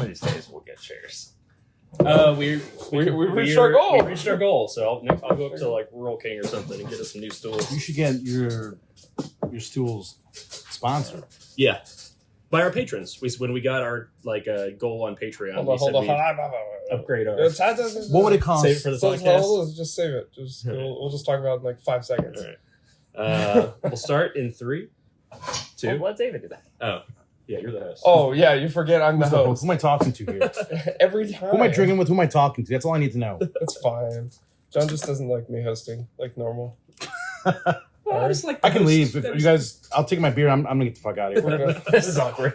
of these days we'll get chairs. We reached our goal. We reached our goal. So I'll go up to like Rural King or something and get us some new stools. You should get your stools sponsored. Yeah, by our patrons. When we got our goal on Patreon, Hold on. Upgrade our. What would it cost? Save it for the podcast. Just save it. We'll just talk about it in like 5 seconds. All right. We'll start in 3, 2. Well, let David do that. Oh, yeah, you're the host. Oh yeah, you forget I'm the host. Who am I talking to here? Every time. Who am I drinking with? Who am I talking to? That's all I need to know. It's fine. John just doesn't like me hosting like normal. Well, I just like I can leave. If you guys, I'll take my beer. I'm gonna get the fuck out of here. This is awkward.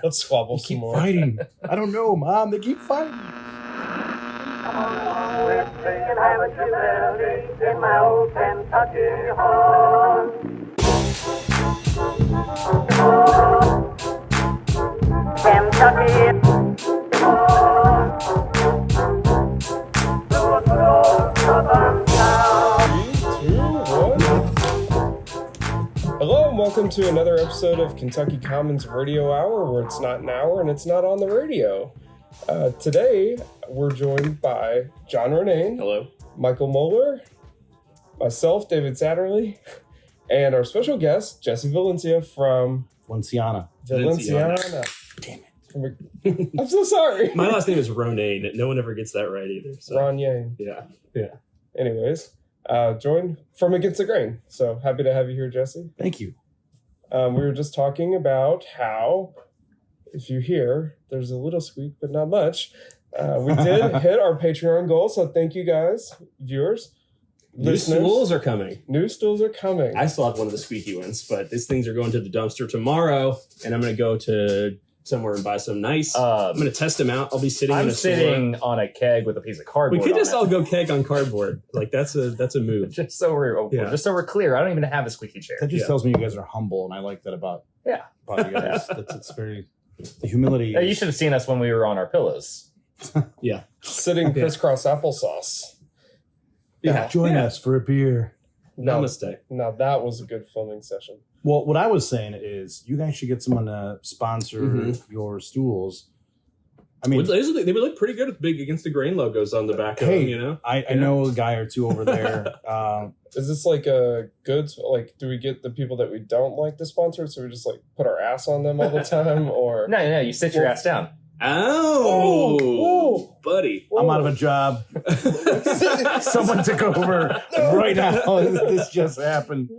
Let's squabble They some keep more. fighting. I don't know, Mom. They keep fighting. We're singing Haven't You in my old Kentucky home. Kentucky. Southern town. 3, 2, 1. Hello and welcome to another episode of Kentucky Commons Radio Hour, where it's not an hour and it's not on the radio. Today, we're joined by John Renane, Hello. Michael Moeller, myself, David Satterley, and our special guest, Jesse Valencia from Valenciana. Valenciana. Damn it. I'm so sorry. My last name is Ronane. No one ever gets that right either. So. Ron Yang. Yeah. Anyways, joined from Against the Grain. So happy to have you here, Jesse. Thank you. We were just talking about how, if you hear, there's a little squeak, but not much. We did hit our Patreon goal, so thank you guys, viewers. New Listeners. stools are coming. New stools are coming. I still have one of the squeaky ones, but these things are going to the dumpster tomorrow, and I'm going to go to somewhere and buy some nice. I'm going to test them out. I'll be sitting in I'm a sitting on a keg with a piece of store. cardboard. We could on just it. all go keg on cardboard. Like that's a move. just so we're clear. I don't even have a squeaky chair. That just tells me you guys are humble, and I like that about you guys. It's very the humility. You should have seen us when we were on our pillows. Yeah. Sitting crisscross applesauce. Yeah. Join us for a beer. Namaste. Now that was a good filming session. Well, what I was saying is, you guys should get someone to sponsor your stools. I mean, they would look pretty good with big Against the Grain logos on the back of them, you know? I know a guy or two over there. Is this like a good, like, do we get the people that we don't like to sponsor? So we just like put our ass on them all the time? Or No, you sit your ass down. Oh, buddy. I'm out of a job. Someone took over right now. This just happened.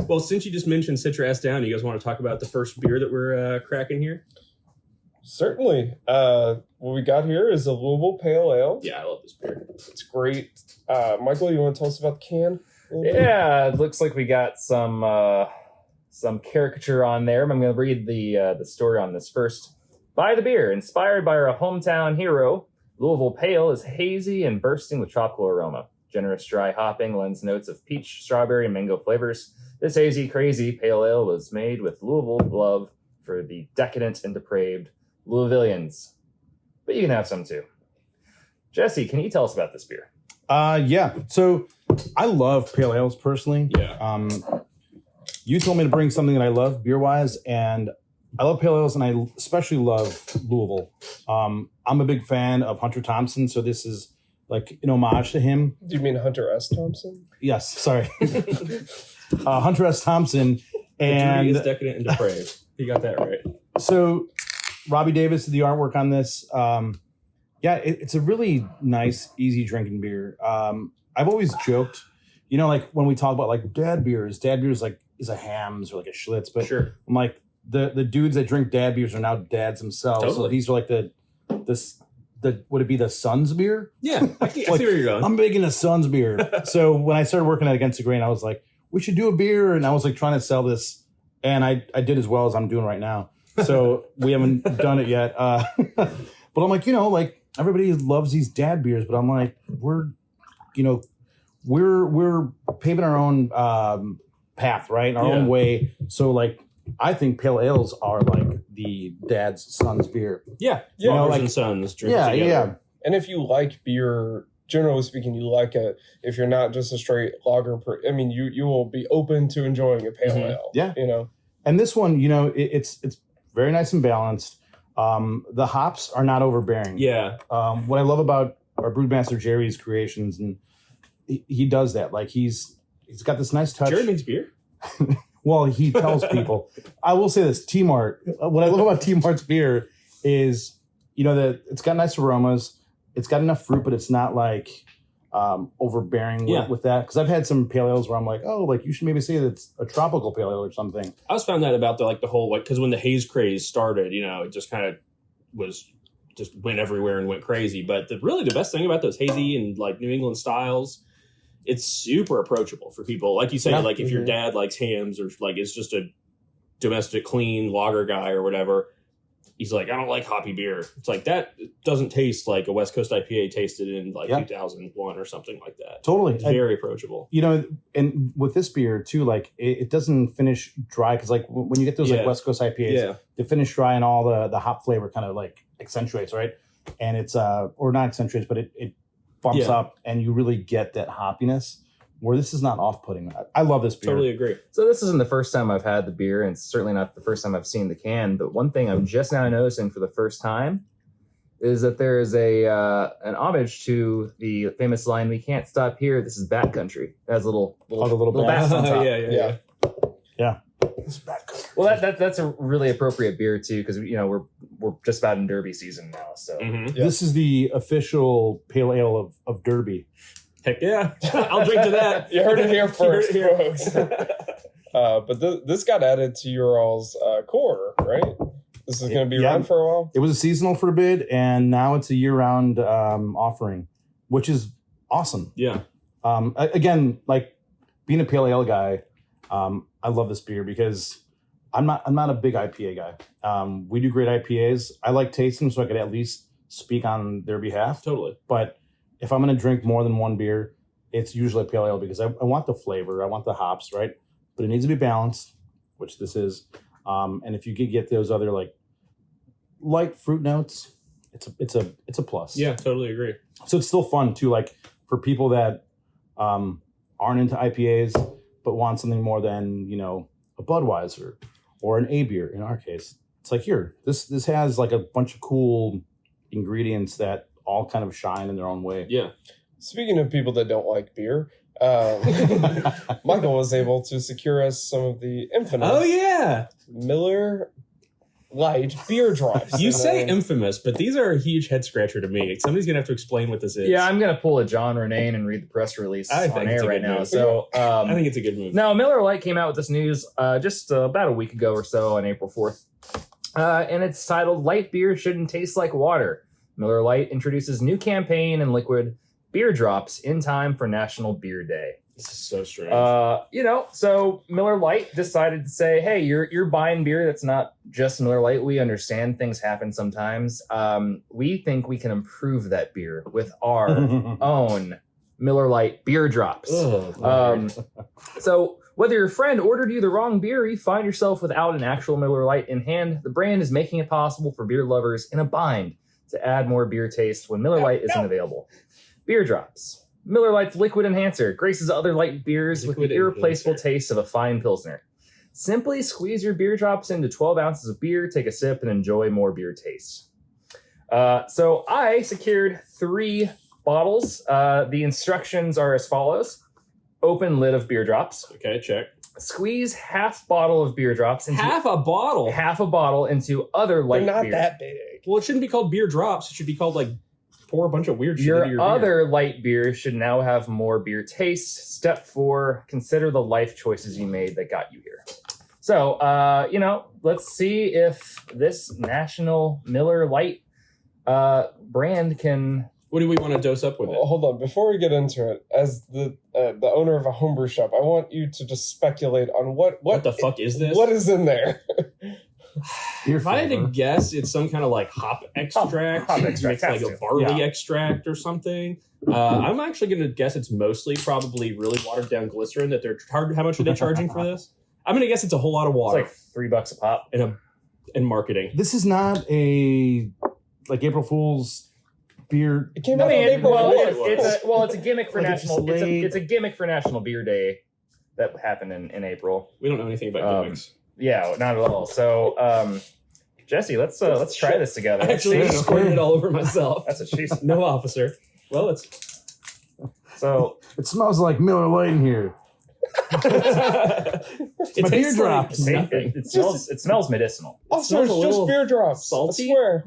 Well, since you just mentioned sit your ass down, you guys want to talk about the first beer that we're cracking here? Certainly. What we got here is a Loo-a-vuhl Pale Ale. Yeah, I love this beer. It's great. Michael, you want to tell us about the can? Yeah, it looks like we got some caricature on there. I'm going to read the story on this first. Buy the beer, inspired by our hometown hero. Loo-a-vuhl Pale is hazy and bursting with tropical aroma. Generous dry hopping lends notes of peach, strawberry, and mango flavors. This hazy, crazy pale ale was made with Louisville love for the decadent and depraved Louisvillians. But you can have some too. Jesse, can you tell us about this beer? Yeah. So I love pale ales personally. Yeah. You told me to bring something that I love beer wise, and I love pale ales, and I especially love Louisville. I'm a big fan of Hunter Thompson, so this is like an homage to him. Do you mean Hunter S. Thompson? Yes, sorry. Hunter S. Thompson. And And is decadent and depraved. You got that right. so Robbie Davis did the artwork on this. It's a really nice, easy drinking beer. I've always joked, like when we talk about like dad beers like is a Hams or like a Schlitz, but Sure. I'm like the dudes that drink dad beers are now dads themselves. Totally. So these are like the would it be the Suns beer? Yeah, I see where you're going. I'm making a Suns beer. So when I started working at Against the Grain, I was like, we should do a beer. And I was like trying to sell this. And I did as well as I'm doing right now. So we haven't done it yet. But I'm like, like everybody loves these dad beers. But I'm like, we're paving our own path, right? Our own way. So like, I think pale ales are like the dad's son's beer. Yeah. Yeah, Fathers and sons drink together. Yeah. And if you like beer, generally speaking, you like if you're not just a straight lager, you will be open to enjoying a pale ale. Yeah. You know. And this one, it's very nice and balanced. The hops are not overbearing. Yeah. What I love about our brewmaster Jerry's creations, and he does that. Like he's got this nice touch. Jerry makes beer? Well, he tells people. I will say this: T-Mart. What I love about T-Mart's beer is, that it's got nice aromas. It's got enough fruit, but it's not like overbearing with that. Because I've had some pale ales where I'm like, oh, like you should maybe say that it's a tropical pale ale or something. I always found that about the whole, because when the haze craze started, it just kind of went everywhere and went crazy. But the best thing about those hazy and like New England styles, it's super approachable for people. Like you say, like if your dad likes hams or like is just a domestic clean lager guy or whatever, he's like, I don't like hoppy beer. It's like that doesn't taste like a West Coast IPA tasted in 2001 or something like that. Totally. It's very approachable. And with this beer too, like it doesn't finish dry because like when you get those like West Coast IPAs, they finish dry and all the hop flavor kind of like accentuates, right? And it's or not accentuates, but it bumps up and you really get that hoppiness. Where this is not off-putting. I love this beer. Totally agree. So this isn't the first time I've had the beer, and it's certainly not the first time I've seen the can. But one thing I'm just now noticing for the first time is that there is an homage to the famous line, "We can't stop here. This is Bat Country." It has little bats on top. Yeah. Well, that's a really appropriate beer too, because we're just about in Derby season now. So This is the official pale ale of Derby. Heck yeah. I'll drink to that. You heard it here first, folks. But this got added to your all's core, right? This is going to be around for a while? It was a seasonal for a bit, and now it's a year-round offering, which is awesome. Yeah. Again, like being a pale ale guy, I love this beer because I'm not a big IPA guy. We do great IPAs. I like tasting them so I could at least speak on their behalf. Totally. But if I'm going to drink more than one beer, it's usually a pale ale because I want the flavor, I want the hops, right? But it needs to be balanced, which this is. And if you could get those other like light fruit notes, it's a plus. Yeah, totally agree. So it's still fun too, like for people that aren't into IPAs but want something more than a Budweiser or an A beer in our case. It's like here, this has like a bunch of cool ingredients that all kind of shine in their own way. Yeah. Speaking of people that don't like beer, Michael was able to secure us some of the infamous Miller Lite Beer Drops. You say infamous, but these are a huge head scratcher to me. Somebody's going to have to explain what this is. Yeah, I'm going to pull a John Renane and read the press release on air right now. So I think it's a good move. Now, Miller Lite came out with this news just about a week ago or so on April 4th. And it's titled, "Light Beer Shouldn't Taste Like Water." Miller Lite introduces new campaign and liquid beer drops in time for National Beer Day. This is so strange. So Miller Lite decided to say, hey, you're buying beer that's not just Miller Lite. We understand things happen sometimes. We think we can improve that beer with our own Miller Lite beer drops. So whether your friend ordered you the wrong beer, you find yourself without an actual Miller Lite in hand, the brand is making it possible for beer lovers in a bind to add more beer taste when Miller Lite isn't available. Beer drops. Miller Lite's liquid enhancer graces other light beers with the irreplaceable taste of a fine Pilsner. Simply squeeze your beer drops into 12 ounces of beer, take a sip, and enjoy more beer taste. So I secured 3 bottles. The instructions are as follows. Open lid of beer drops. Okay, check. Squeeze half bottle of beer drops into half a bottle into other light beer. They're not that big. Well, it shouldn't be called beer drops. It should be called like pour a bunch of weird shit into your other beer. light beer should now have more beer taste. Step 4, consider the life choices you made that got you here. So, let's see if this National Miller Lite brand can... What do we want to dose up with it? Well, hold on. Before we get into it, as the owner of a homebrew shop, I want you to just speculate on what the fuck is this? What is in there? If I had to guess, it's some kind of like hop extract. Hop extract. It's like a barley extract or something. I'm actually going to guess it's mostly probably really watered down glycerin that they're how much are they charging for this? I'm going to guess it's a whole lot of water. It's like $3 a pop. In marketing. This is not a like April Fool's beer. It came out on April Fool's. It's a gimmick for it's a gimmick for National Beer Day that happened in April. We don't know anything about gimmicks. Yeah, not at all. So Jesse, let's try this together. I Let's actually see. squirted it all over myself. That's what she said. No officer. Well, it's So It smells like Miller Lite in here. it My beer tastes drops. like it smells medicinal. Also, it's smells a just little beer drops. salty. I swear.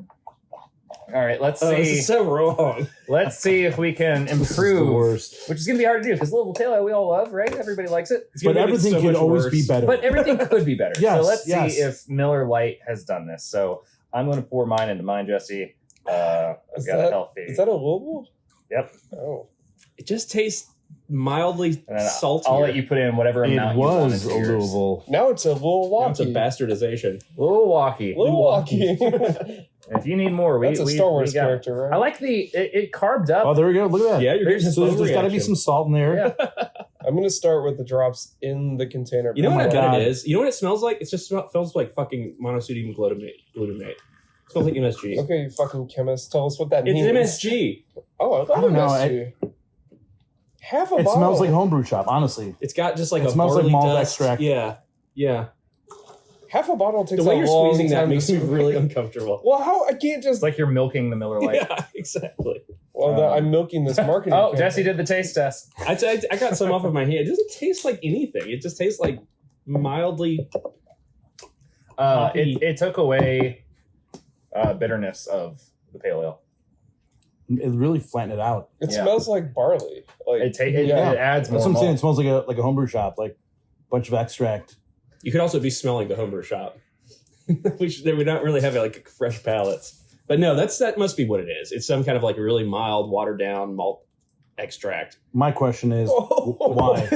All right, let's Oh, this see. is so wrong. Let's see if we can This is the improve, worst. which is going to be hard to do because Louisville Pale Ale we all love, right? Everybody likes it. It's gonna But make it everything so could much always worse. be better. But everything could be better. Yes, So let's yes. see if Miller Lite has done this. So I'm going to pour mine into mine, Jesse. I've Is got a healthy. Is that a Louisville? Yep. Oh. It just tastes mildly And then salty. I'll let you put in whatever It amount you want was into a yours. Louisville. Now it's a It's a Loo-a-vuhl. bastardization. Milwaukee. Milwaukee. If you need more, That's a Star Wars got- character, right? I like it carved up. Oh, there we go. Look at that. Yeah, you're getting So some there's got to be reaction. some salt in there. Yeah. I'm going to start with the drops in the container. You know Oh what my I bet God. it is? You know what it smells like? It just smells like fucking monosodium glutamate. It smells like MSG. Okay, you fucking chemist. Tell us what that It's means. MSG. Oh, I I love don't know, MSG. Half a It bottle. smells like homebrew shop, honestly. It's got just like It a smells like barley malt dust. extract. Yeah, yeah. Half a bottle takes The way a you're long squeezing that time makes to me really uncomfortable. Well, how I can't just. It's like you're milking the Miller Lite. Yeah, exactly. I'm milking this marketing. Oh, campaign. Jesse did the taste test. I got some off of my hand. It doesn't taste like anything. It just tastes like mildly. Hoppy. It took away bitterness of the pale ale. It really flattened it out. It Yeah. smells like barley. Like It yeah. adds more. That's what I'm saying. It malt. smells like a homebrew shop, like a bunch of extract. You could also be smelling the homebrew shop. They would not really have like fresh palates. But no, that must be what it is. It's some kind of like a really mild, watered down malt extract. My question is, Oh. why?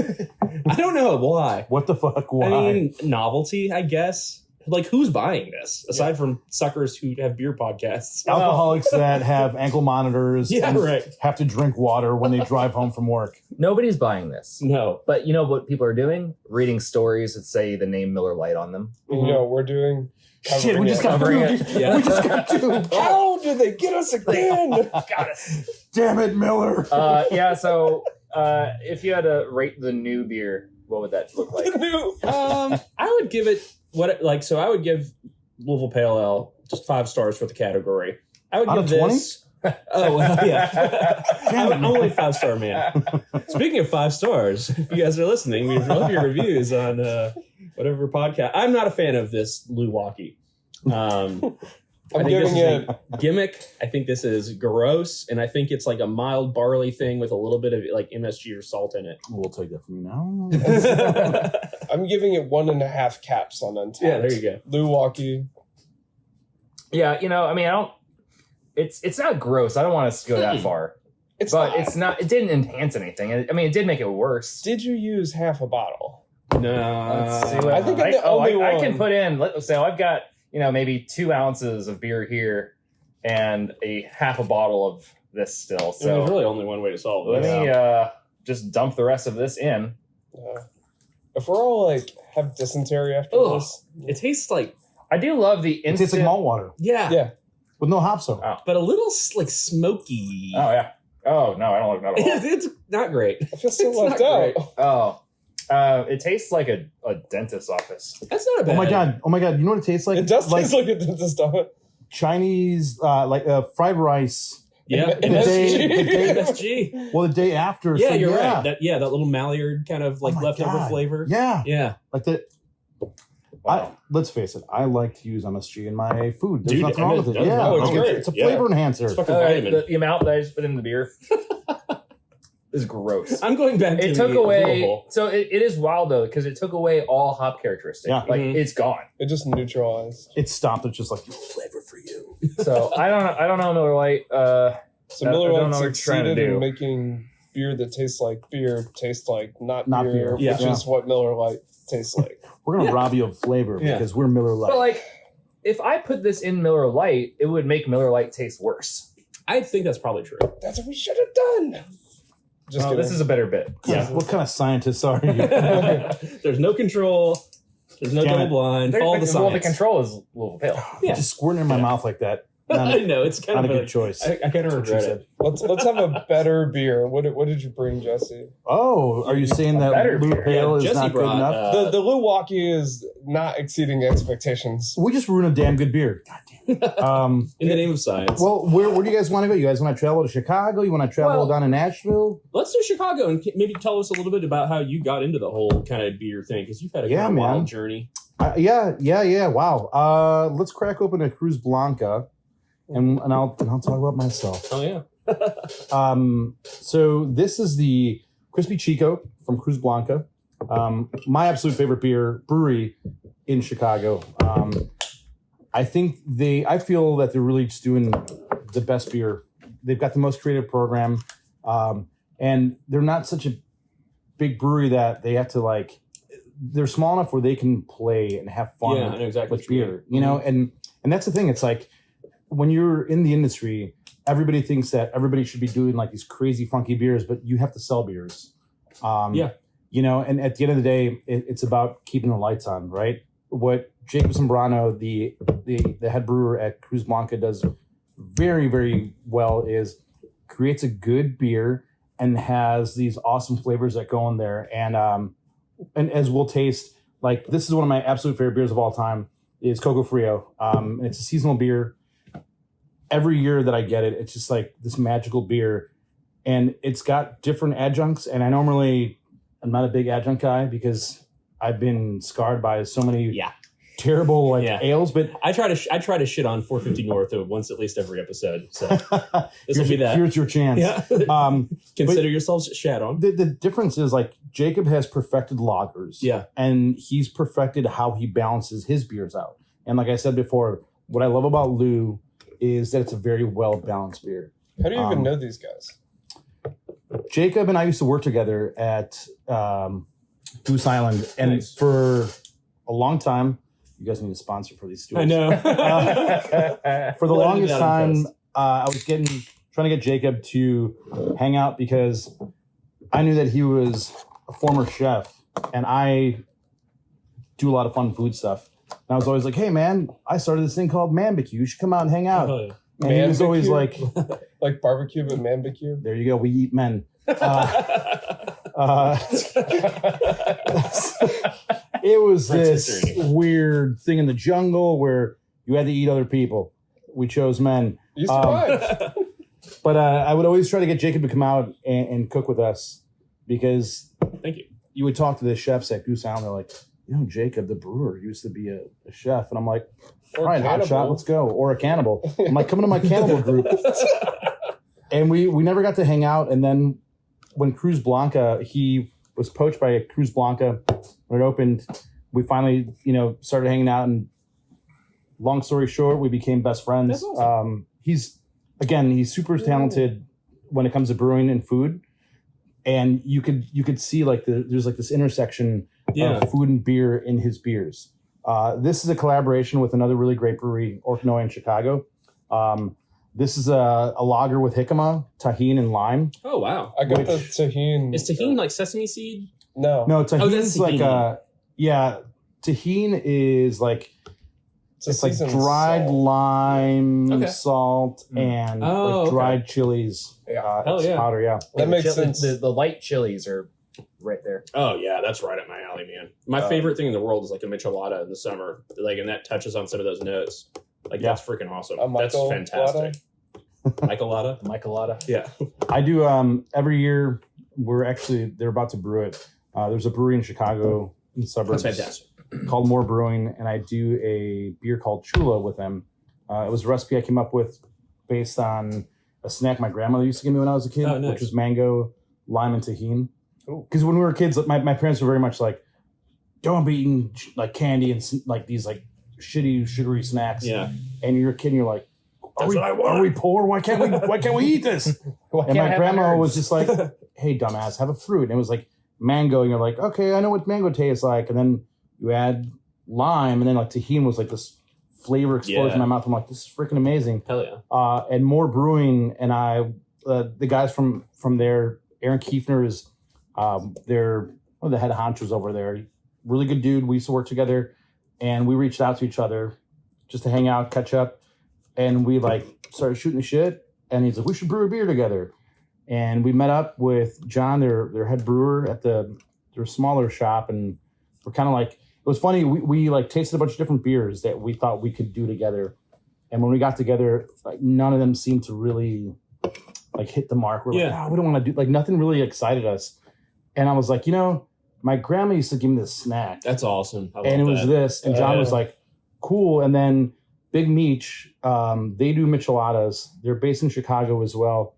I don't know why. What the fuck? Why? I mean, novelty, I guess. Like, who's buying this aside from suckers who have beer podcasts? Alcoholics that have ankle monitors Yeah, and right. have to drink water when they drive home from work. Nobody's buying this. No. But you know what people are doing? Reading stories that say the name Miller Lite on them. You know, we're doing. Shit, we just got Covering duped. it. Yeah. We just got duped. How did they get us again? Got it. Damn it, Miller. Yeah. So if you had to rate the new beer, what would that look like? I would give it I would give Louisville Pale Ale just 5 stars for the category. I would Out give of 20? this. Oh well, yeah. I'm only a 5-star man. Speaking of 5 stars, if you guys are listening, we love your reviews on whatever podcast. I'm not a fan of this Loo-a-vuhl. I I'm think giving this is it. a gimmick. I think this is gross, and I think it's like a mild barley thing with a little bit of like MSG or salt in it. We'll take that from you now. I'm giving it 1.5 caps on Untapped. Yeah, there you go. Milwaukee. Yeah, you know, I mean, I don't. It's not gross. I don't want us to go that far, It's but not. it's not. It didn't enhance anything. I mean, it did make it worse. Did you use half a bottle? No, Let's see what I think I'm the only I can one. put in. Let's say I've got maybe 2 ounces of beer here and a half a bottle of this still. So there's So really only one way to solve let this. me just dump the rest of this in. If we're all like have dysentery after Ugh. this, It tastes like I do love the It instant. tastes like malt water yeah. with no hops though. Oh. but a little like smoky. Oh yeah. Oh no, I don't like that at all. It's not great. I feel so It's left not out. great. Oh, it tastes like a dentist's office. That's not a bad. Oh my god! You know what it tastes like? It does like taste like a dentist on it. Chinese, fried rice. Yeah, And MSG. MSG. Well, the day after. Yeah, so you're yeah. right. That little Maillard kind of like Oh my leftover God. flavor. Yeah, Yeah. like the. Wow. Let's face it. I like to use MSG in my food. There's Dude, nothing wrong with it. MSG Yeah, Oh, it's great. It's a Yeah. flavor enhancer. It's fucking All right, vitamin. the amount that I just put in the beer is gross. I'm going back to It took the away. Loo-a-vuhl. So it is wild though because it took away all hop characteristics. Yeah. Like Mhm. it's gone. It just neutralized. It stopped. It's just like flavor for you. So I don't know Miller Lite. So I Miller don't Lite know what you're trying to succeeded in do. making beer that tastes like beer taste like not Not beer, beer. which Yeah. is what Miller Lite tastes like. We're gonna Yeah. rob you of flavor Yeah. because we're Miller Lite. But like, if I put this in Miller Lite, it would make Miller Lite taste worse. I think that's probably true. That's what we should have done. Just Oh, kidding. this is a better bit. Yeah. What kind of scientists are you? There's no control. There's no Damn double it. blind. Follow the Well, the science. control is Louisville Pale. Yeah. Just squirting in my Yeah. mouth like that. I know it's kind not of a good choice. I kind of regret it. Let's have a better beer. What did you bring, Jesse? Oh, are you saying that better Blue beer. Pale is Jesse not good brought, enough? The Loo-a-vuhl is not exceeding expectations. We just ruined a damn good beer. God damn it. In the name of science. Well, where do you guys want to go? You guys want to travel to Chicago? You want to travel down to Nashville? Let's do Chicago and maybe tell us a little bit about how you got into the whole kind of beer thing, because you've had a kind of wild journey. Yeah. Wow. Let's crack open a Cruz Blanca, and I'll talk about myself. Oh yeah. So this is the Crispy Chico from Cruz Blanca. My absolute favorite brewery in Chicago. I feel that they're really just doing the best beer. They've got the most creative program, and they're not such a big brewery that they have to they're small enough where they can play and have fun Yeah, I know exactly with what you beer, you know, and that's the thing. It's like when you're in the industry, everybody thinks that everybody should be doing like these crazy funky beers, but you have to sell beers. You know, and at the end of the day, it's about keeping the lights on, right? What Jacob Zambrano, the head brewer at Cruz Blanca, does very, very well is creates a good beer and has these awesome flavors that go in there. And as we'll taste, like this is one of my absolute favorite beers of all time is Coco Frio. And it's a seasonal beer. Every year that I get it, it's just like this magical beer, and it's got different adjuncts. And I'm not a big adjunct guy because I've been scarred by so many terrible ales. But I try to shit on 450 North once at least every episode. So this will be that. Here's your chance. Yeah. Consider yourselves shat on. The difference is like Jacob has perfected lagers. Yeah. And he's perfected how he balances his beers out. And like I said before, what I love about Lou is that it's a very well balanced beer. How do you even know these guys? Jacob and I used to work together at Goose Island, and for a long time, you guys need a sponsor for these stools. I know. For the longest time, I was trying to get Jacob to hang out because I knew that he was a former chef, and I do a lot of fun food stuff. And I was always like, "Hey, man, I started this thing called Manbarbecue. You should come out and hang out." Oh, yeah. And he was always like, like barbecue, but Manbarbecue. "There you go. We eat men." It was this weird thing in the jungle where you had to eat other people. We chose men. You survived. But I would always try to get Jacob to come out and cook with us because thank you. You would talk to the chefs at Goose Island. They're like, Jacob, the brewer, used to be a chef. And I'm like, all right, hot shot, let's go. Or a cannibal. I'm like, come into my cannibal group. And we never got to hang out. And then when Cruz Blanca, he was poached by Cruz Blanca. When it opened, we finally, started hanging out. And long story short, we became best friends. That's awesome. He's super talented when it comes to brewing and food. And you could see there's this intersection of food and beer in his beers. This is a collaboration with another really great brewery, Orknoy in Chicago. This is a lager with jicama, tahini, and lime. Oh, wow. I got the tahini. Is tahini like sesame seed? No. No, tahini that's is tahini. tahini is like, it's like dried salt. lime, salt, and dried chilies. Hell it's yeah. powder, yeah. That makes sense. The light chilies are right there. Oh, yeah, that's right up my alley, man. My favorite thing in the world is like a michelada in the summer. And that touches on some of those notes. That's freaking awesome. That's fantastic. Michelada? Yeah. I do every year. They're about to brew it. There's a brewery in Chicago in the suburbs. That's fantastic. Called More Brewing, and I do a beer called Chula with them. It was a recipe I came up with based on a snack my grandmother used to give me when I was a kid, which was mango, lime, and tahini. Because when we were kids, my parents were very much like, don't be eating like candy and like these like shitty sugary snacks. Yeah. And you're a kid and you're like, are we poor? Why can't we eat this? And my grandma was just like, hey, dumbass, have a fruit. And it was like mango. And you're like, okay, I know what mango tastes like. And then you add lime, and then like tahini was like this flavor explosion in my mouth. I'm like, this is freaking amazing. Hell yeah. And More Brewing and I, the guys from there, Aaron Kiefner is they're one of the head honchos over there. Really good dude. We used to work together, and we reached out to each other just to hang out, catch up. and we like started shooting the shit. And he's like, we should brew a beer together. And we met up with John, their head brewer at their smaller shop, and we're kind of like, it was funny. We like tasted a bunch of different beers that we thought we could do together. And when we got together, like none of them seemed to really like hit the mark. We're like, oh, we don't want to do, like nothing really excited us. And I was like, my grandma used to give me this snack. That's awesome. And it was this. And John was like, cool. And then Big Meech, they do micheladas. They're based in Chicago as well.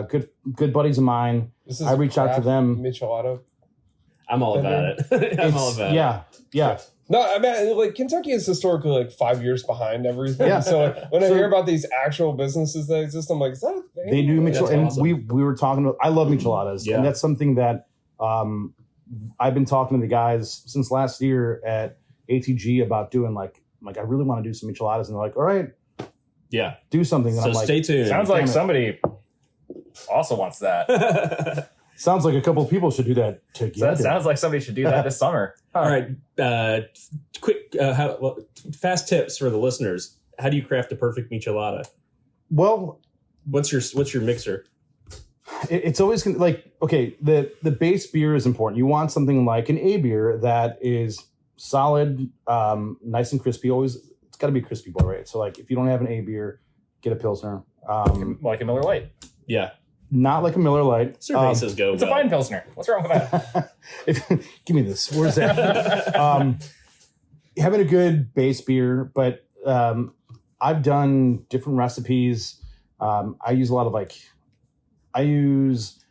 Good buddies of mine. I reached out to them. Michelada. I'm all about it. I'm all about it. Yeah. No, I mean, like Kentucky is historically like 5 years behind everything. Yeah. So when I hear about these actual businesses that exist, I'm like, is that a thing? They do micheladas. And awesome. we were talking about, I love micheladas. And that's something that I've been talking to the guys since last year at ATG about doing like I really want to do some micheladas. And they're like, all right, do something. And So I'm like, stay tuned. Sounds like somebody also wants that. sounds like a couple of people should do that So together. that sounds like somebody should do that this summer. Huh. All right, quick, fast tips for the listeners. How do you craft a perfect michelada? Well, What's your mixer? it's always like, okay, the base beer is important. You want something like an A beer that is solid, nice and crispy. Always, it's got to be a crispy boy, right? So like, if you don't have an A beer, get a Pilsner. Like a Miller Lite. Yeah, Not like a Miller Lite. Cervezas go. It's a fine Pilsner. What's wrong with that? Give me this. Where's that? Having a good base beer, but I've done different recipes. I use a lot of I use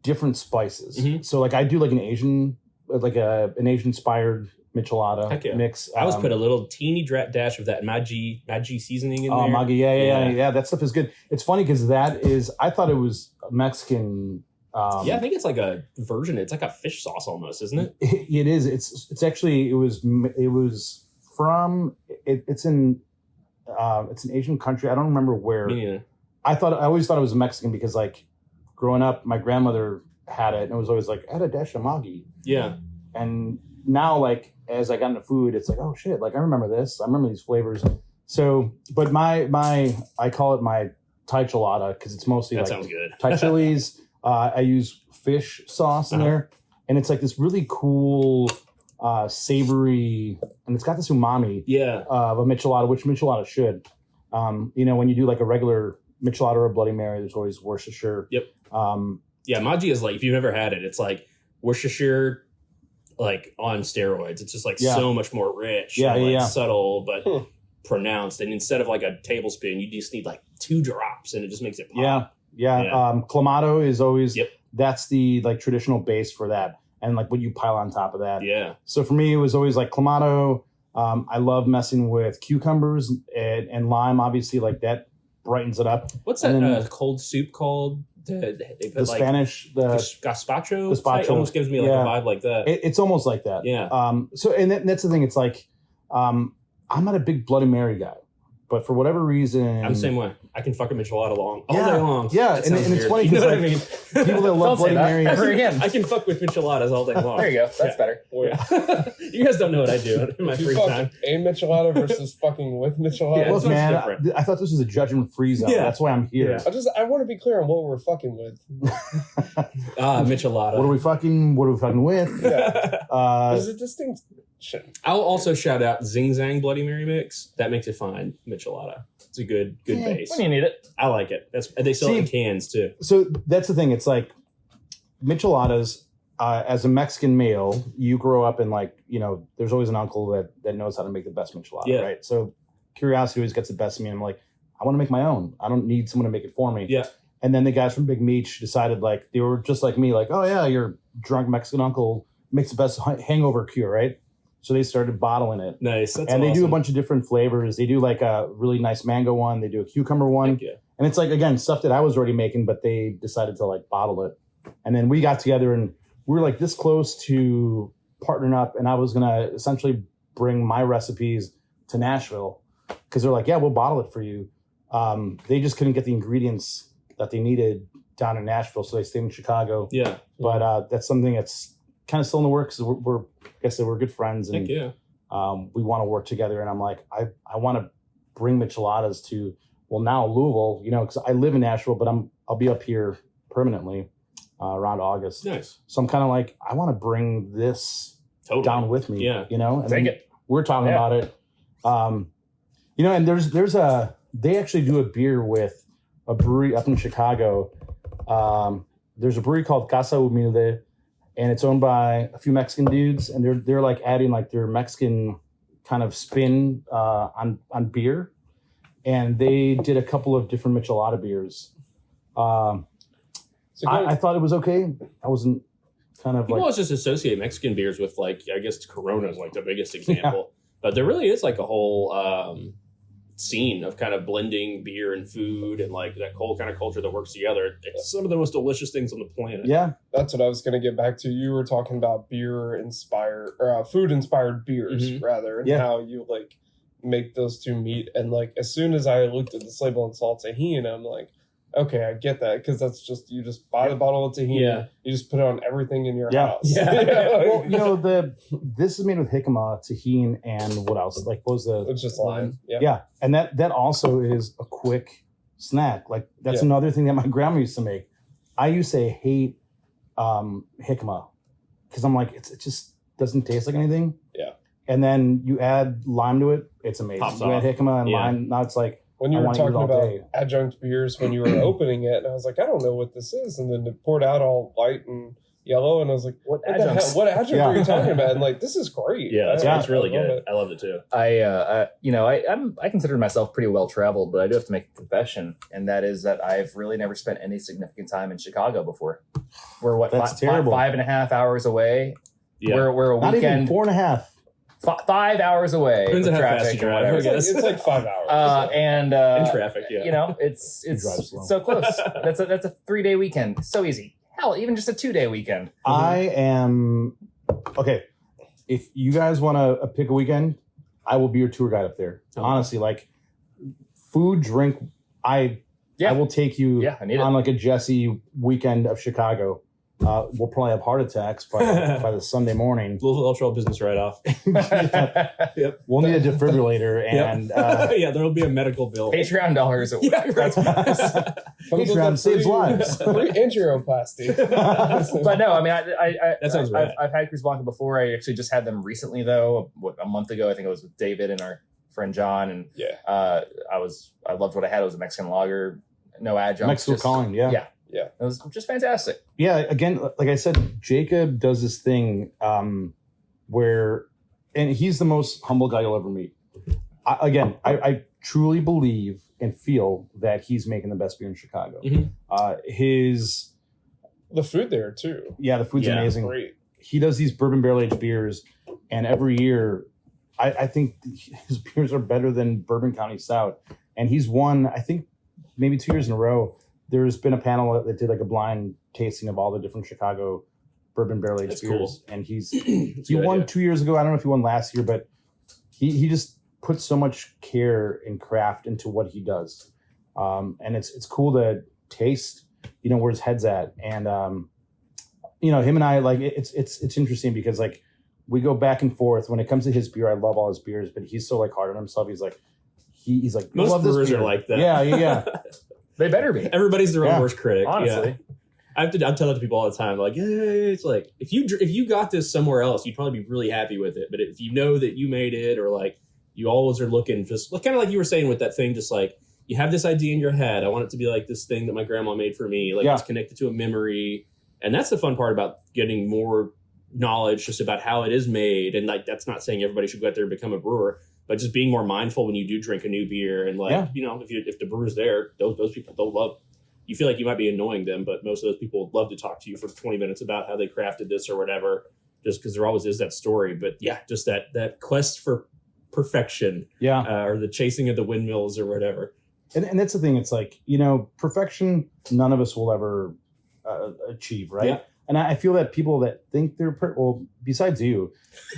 different spices. Mhm. So like I do like an Asian inspired michelada Heck yeah. mix. I always put a little teeny dash of that Maggi seasoning in there. Maggi, yeah. That stuff is good. It's funny because I thought it was Mexican. I think it's like a version. It's like a fish sauce almost, isn't it? It is. It's actually it was from it's an Asian country. I don't remember where. Me neither. I always thought it was Mexican because like growing up, my grandmother had it and it was always like add a dash of Maggi. Yeah. And now like as I got into food, it's like, oh shit, like I remember this. I remember these flavors. So, but I call it my Thai chelada because it's mostly That like sounds good. Thai chilies. I use fish sauce in there, and it's like this really cool, savory, and it's got this umami of a michelada, which michelada should. When you do like a regular michelada or a Bloody Mary, there's always Worcestershire. Yep. Maggi is like, if you've never had it, it's like Worcestershire, like on steroids. It's just like so much more rich, subtle, but pronounced. And instead of like a tablespoon, you just need like 2 drops, and it just makes it pop. Yeah. Clamato is always that's the like traditional base for that, and like what you pile on top of that. Yeah. So for me, it was always like Clamato. I love messing with cucumbers and lime. Obviously, like that brightens it up. What's that cold soup called? They put the like Spanish, the gazpacho. Gazpacho. It almost gives me like a vibe like that. It's almost like that. Yeah. That's the thing. It's like I'm not a big Bloody Mary guy, but for whatever reason, I'm the same way. I can fuck a michelada all day long. Yeah, and it's funny because I mean? People that love Bloody Mary. Ever again. I can fuck with micheladas all day long. There you go. That's better. Yeah. You guys don't know what I do in my free time. A michelada versus fucking with michelada. Yeah, Look, much man, different. I thought this was a judgment-free zone. Yeah. That's why I'm here. Yeah. I want to be clear on what we're fucking with. Michelada. What are we fucking with? Yeah. There's a distinction. I'll also shout out Zing Zang Bloody Mary mix. That makes it fine. Michelada. It's a good base. When you need it. I like it. They sell it in cans too. So that's the thing. It's like micheladas. As a Mexican male, you grow up in there's always an uncle that knows how to make the best michelada, right? So curiosity always gets the best of me. And I'm like, I want to make my own. I don't need someone to make it for me. Yeah. And then the guys from Big Meech decided they were just like me, like, oh yeah, your drunk Mexican uncle makes the best hangover cure, right? So they started bottling it. Nice. That's and they do a awesome. bunch of different flavors. They do like a really nice mango one. They do a cucumber one. Thank you. And it's like, again, stuff that I was already making, but they decided to like bottle it. And then we got together and we were like this close to partnering up. And I was going to essentially bring my recipes to Nashville because they're like, yeah, we'll bottle it for you. They just couldn't get the ingredients that they needed down in Nashville. So they stayed in Chicago. Yeah. But that's something that's kind of still in the works. We're good friends. And Thank you. we want to work together. And I'm like, I want to bring micheladas to, well, now Louisville, you know, because I live in Nashville, but I'll be up here permanently around August. Nice. So I'm kind of like, I want to bring this down with me. Yeah. You know, and Take it. we're talking about it. You know, and they actually do a beer with a brewery up in Chicago. There's a brewery called Casa Humilde, and it's owned by a few Mexican dudes, and they're like adding like their Mexican kind of spin on beer, and they did a couple of different michelada beers. I thought it was okay. I wasn't kind of People like always just associate Mexican beers with like, I guess Corona is like the biggest example, but there really is like a whole scene of kind of blending beer and food and like that whole kind of culture that works together. It's some of the most delicious things on the planet. yeah. That's what I was going to get back to. You were talking about food inspired beers rather, and how you like make those two meet. And like as soon as I looked at this label and saw tahini, I'm like, okay, I get that, because that's just, you just buy the bottle of tahini, you just put it on everything in your house. Well, you know, this is made with jicama, tahini, and what else? Like, what was the? It's just lime. Yeah, and that also is a quick snack. Like that's another thing that my grandma used to make. I used to hate jicama because I'm like, it just doesn't taste like anything. Yeah. And then you add lime to it, it's amazing. Pops you add off. jicama and lime, now it's like, When you I were wanna eat it talking all about day. adjunct beers when you were opening it, and I was like, I don't know what this is. And then it poured out all white and yellow, and I was like, what adjuncts? What adjunct are you talking about? And like, this is great. Yeah, it's really I love good. it. I loved it too. I consider myself pretty well traveled, but I do have to make a confession, and that is that I've really never spent any significant time in Chicago before. We're That's terrible. 5.5 hours away. Yeah. We're a not even weekend 4.5. 5 hours away. Depends with on how fast traffic you or drive. whatever. I guess. It's like 5 hours. In traffic, yeah. You know, it's drive slow. so close. That's a 3-day weekend. So easy. Hell, even just a 2-day weekend. I am okay. If you guys want to pick a weekend, I will be your tour guide up there. Honestly, like food, drink, I will take you I need it. on like a Jesse weekend of Chicago. We'll probably have heart attacks by the Sunday morning. Louisville Ultra business write-off. Yep. We'll need a defibrillator and there'll be a medical bill. Patreon dollars. Yeah, That's Patreon saves lives. Free angioplasty. But no, I mean, That sounds rad. I've had Cruz Blanca before. I actually just had them recently, though. A month ago, I think it was with David and our friend John, and I loved what I had. It was a Mexican lager, no adjuncts. Mexico calling, yeah. It was just fantastic. Yeah, again, like I said, Jacob does this thing where, and he's the most humble guy you'll ever meet. I truly believe and feel that he's making the best beer in Chicago. The food there too. Yeah, the food's amazing. Great. He does these bourbon barrel aged beers, and every year, I think his beers are better than Bourbon County Stout. And he's won, I think, maybe 2 years in a row. There's been a panel that did like a blind tasting of all the different Chicago bourbon barrel aged beers, cool. and he won 2 years ago. I don't know if he won last year, but he just puts so much care and craft into what he does, and it's cool to taste, you know, where his head's at, and you know, him and I, like, it's interesting because like we go back and forth when it comes to his beer. I love all his beers, but he's so like hard on himself. He's like most love this brewers beer. are like that. Yeah. They better be. Everybody's their own worst critic. Honestly. I'll tell that to people all the time. Like, it's like if you got this somewhere else, you'd probably be really happy with it. But if you know that you made it, or like you always are looking, just kind of like you were saying with that thing, just like you have this idea in your head. I want it to be like this thing that my grandma made for me. Like it's connected to a memory, and that's the fun part about getting more knowledge just about how it is made. And like that's not saying everybody should go out there and become a brewer, but just being more mindful when you do drink a new beer, and like you know, if the brewer's there, those people don't love. You feel like you might be annoying them, but most of those people would love to talk to you for 20 minutes about how they crafted this or whatever, just because there always is that story. But yeah, just that quest for perfection, or the chasing of the windmills or whatever. And that's the thing. It's like, you know, perfection, none of us will ever achieve, right? Yeah. And I feel that people that think they're well, besides you,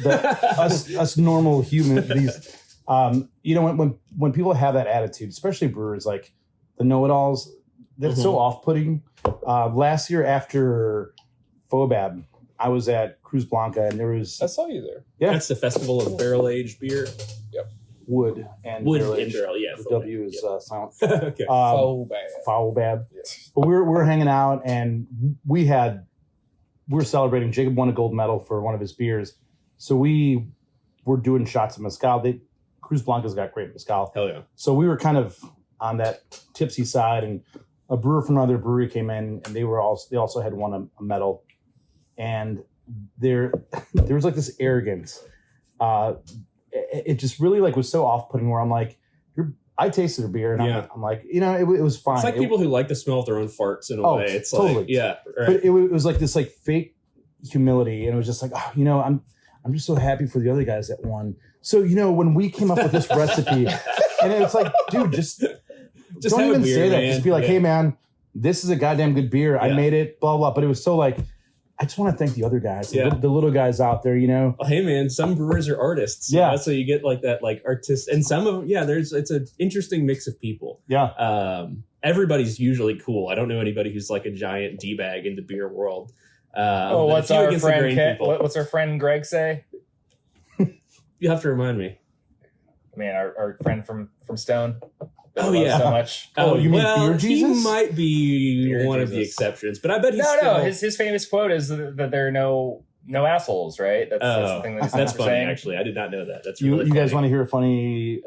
us normal humans, these, you know, when people have that attitude, especially brewers, like the know-it-alls, that's so off-putting. Last year after Fobab, I was at Cruz Blanca, and there was... I saw you there. Yeah. That's the Festival of Barrel-Aged Beer. Yep. Wood and Wood Barrel and Age. barrel, yeah. The full W name, is yeah. silent. Okay. So bad. Foul bad. Yeah. But we were hanging out, and we were celebrating. Jacob won a gold medal for one of his beers, so we were doing shots of mezcal. Cruz Blanca's got great mezcal. Hell yeah. So we were kind of on that tipsy side, and a brewer from another brewery came in, and they also had won a medal, and there was like this arrogance. It just really like was so off-putting. Where I'm like, I tasted a beer, and Yeah. I'm like, it was fine. It's like people who like the smell of their own farts in a way. It's totally. like, yeah. Right. But it was like this like fake humility, and it was just like, I'm just so happy for the other guys that won. So when we came up with this recipe, and it's like, dude, just don't have a even beer, say that. man. Just be like, Yeah. hey man, this is a goddamn good beer. I Yeah. made it, blah blah. But it was so like, I just want to thank the other guys, Yeah. the little guys out there. Well, hey man, some brewers are artists. Yeah. So you get like that, like artist, and some of it's an interesting mix of people. Yeah. Everybody's usually cool. I don't know anybody who's like a giant d-bag in the beer world. What's a few our Against the friend? Grain people. What's our friend Greg say? You have to remind me. Man, our friend from Stone. Oh, Loves yeah. so much. Oh, you mean well, Beer Jesus? he might be Beer one of the Jesus. exceptions, but I bet he's No. still... His famous quote is that there are no assholes, right? That's the thing that he's that's funny. saying. Actually, I did not know that. That's You really guys funny. want to hear a funny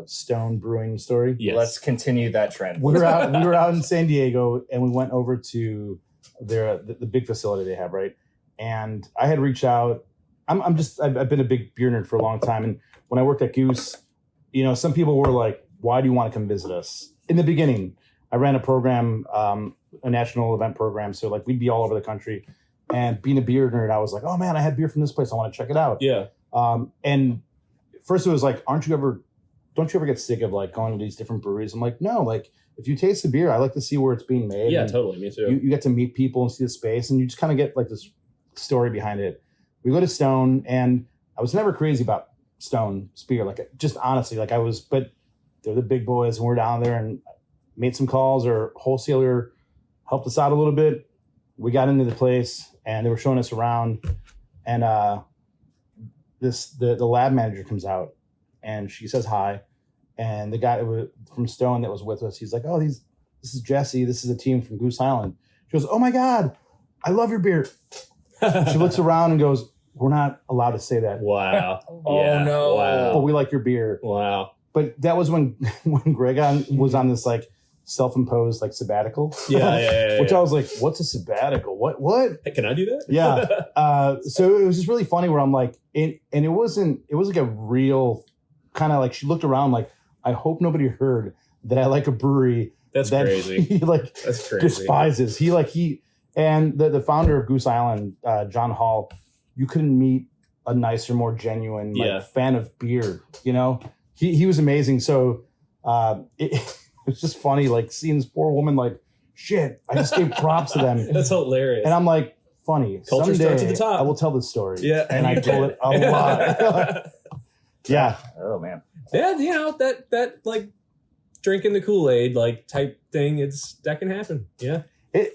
Stone Brewing story? Yes. Let's continue that trend. We were out in San Diego, and we went over to the big facility they have, right? And I had reached out. I've been a big beer nerd for a long time, and when I worked at Goose, some people were like, "Why do you want to come visit us?" In the beginning, I ran a program, a national event program, so like we'd be all over the country. And being a beer nerd, I was like, "Oh man, I had beer from this place. I want to check it out." Yeah. And first it was like, don't you ever get sick of like going to these different breweries? I'm like, no, like if you taste the beer, I like to see where it's being made. Yeah, And totally. Me too. you get to meet people and see the space, and you just kind of get like this story behind it. We go to Stone, and I was never crazy about Stone's beer. Like just honestly, like but they're the big boys, and we're down there and made some calls. Or wholesaler helped us out a little bit. We got into the place, and they were showing us around, and the lab manager comes out, and she says hi, and the guy from Stone that was with us, he's like, "Oh, this is Jesse. This is a team from Goose Island." She goes, "Oh my God, I love your beer." She looks around and goes, "We're not allowed to say that, Wow. Oh, Yeah. no. Wow. but we like your beer." Wow. But that was when Greg was on this like self-imposed like sabbatical. Yeah. Which I was like, "What's a sabbatical? What?" Hey, can I do that? Yeah. So it was just really funny where I'm like, it was like a real kind of like, she looked around like, I hope nobody heard that I like a brewery That's that crazy. he like That's crazy. despises. He and the founder of Goose Island, John Hall, you couldn't meet a nicer, more genuine Yeah. fan of beer. He was amazing. So it was just funny, like seeing this poor woman like, shit, I just gave props to them. That's hilarious. And I'm like, funny. Culture Someday starts at the top. I will tell this story. Yeah. And I told it a lot. Yeah. Oh man. Yeah, that like drinking the Kool-Aid like type thing, that can happen. Yeah. And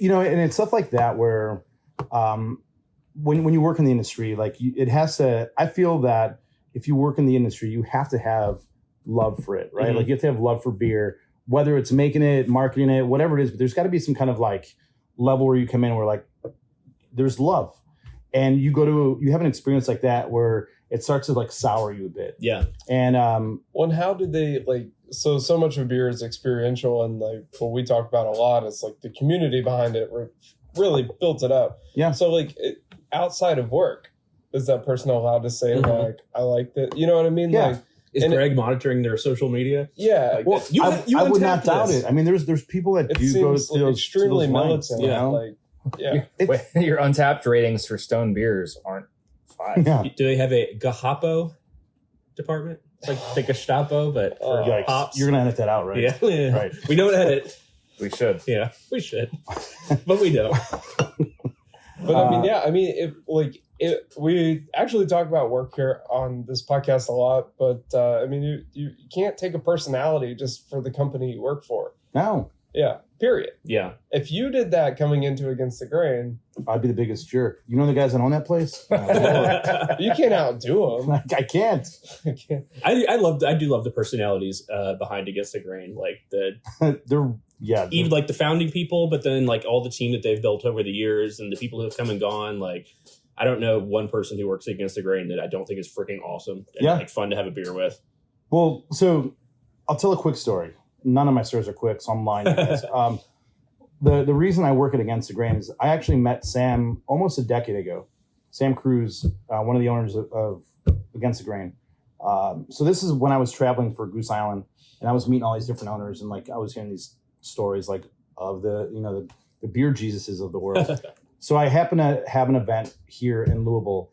it's stuff like that where when you work in the industry, like it has to, I feel that if you work in the industry, you have to have love for it, right? Mhm. Like you have to have love for beer, whether it's making it, marketing it, whatever it is, but there's got to be some kind of like level where you come in where like there's love. And you have an experience like that where it starts to like sour you a bit. Yeah. And Well, and how did they like? So much of beer is experiential, and like what we talk about a lot is like the community behind it really built it up. Yeah. So like outside of work, is that person allowed to say Mhm. like I like that? You know what I mean? Yeah. Like Is And Greg monitoring their social media? yeah. Like, Well, I would not untapped doubt this. it. I mean, there's people that it do go seems to those extremely to those lengths, militant. you Yeah. know? Like yeah. Wait, your untapped ratings for Stone beers aren't 5. Yeah. Do they have a Gahapo department? It's like the Gestapo, but for Yikes. hops. You're gonna edit that out, right? Yeah. Right. We don't edit. We should. Yeah, we should, but we don't. But I mean, yeah, I mean, we actually talk about work here on this podcast a lot, but I mean, you can't take a personality just for the company you work for. No. Yeah. Period. Yeah. If you did that coming into Against the Grain, I'd be the biggest jerk. You know the guys that own that place? you can't outdo them. I can't. I do love the personalities behind Against the Grain, like even like the founding people, but then like all the team that they've built over the years and the people who have come and gone. Like, I don't know one person who works Against the Grain that I don't think is freaking awesome and like fun to have a beer with. Well, so I'll tell a quick story. None of my stories are quick, so I'm lying. The reason I work at Against the Grain is I actually met Sam almost a decade ago. Sam Cruz, one of the owners of Against the Grain. So this is when I was traveling for Goose Island, and I was meeting all these different owners, and like I was hearing these stories like of the beer Jesuses of the world. So I happened to have an event here in Loo-a-vuhl,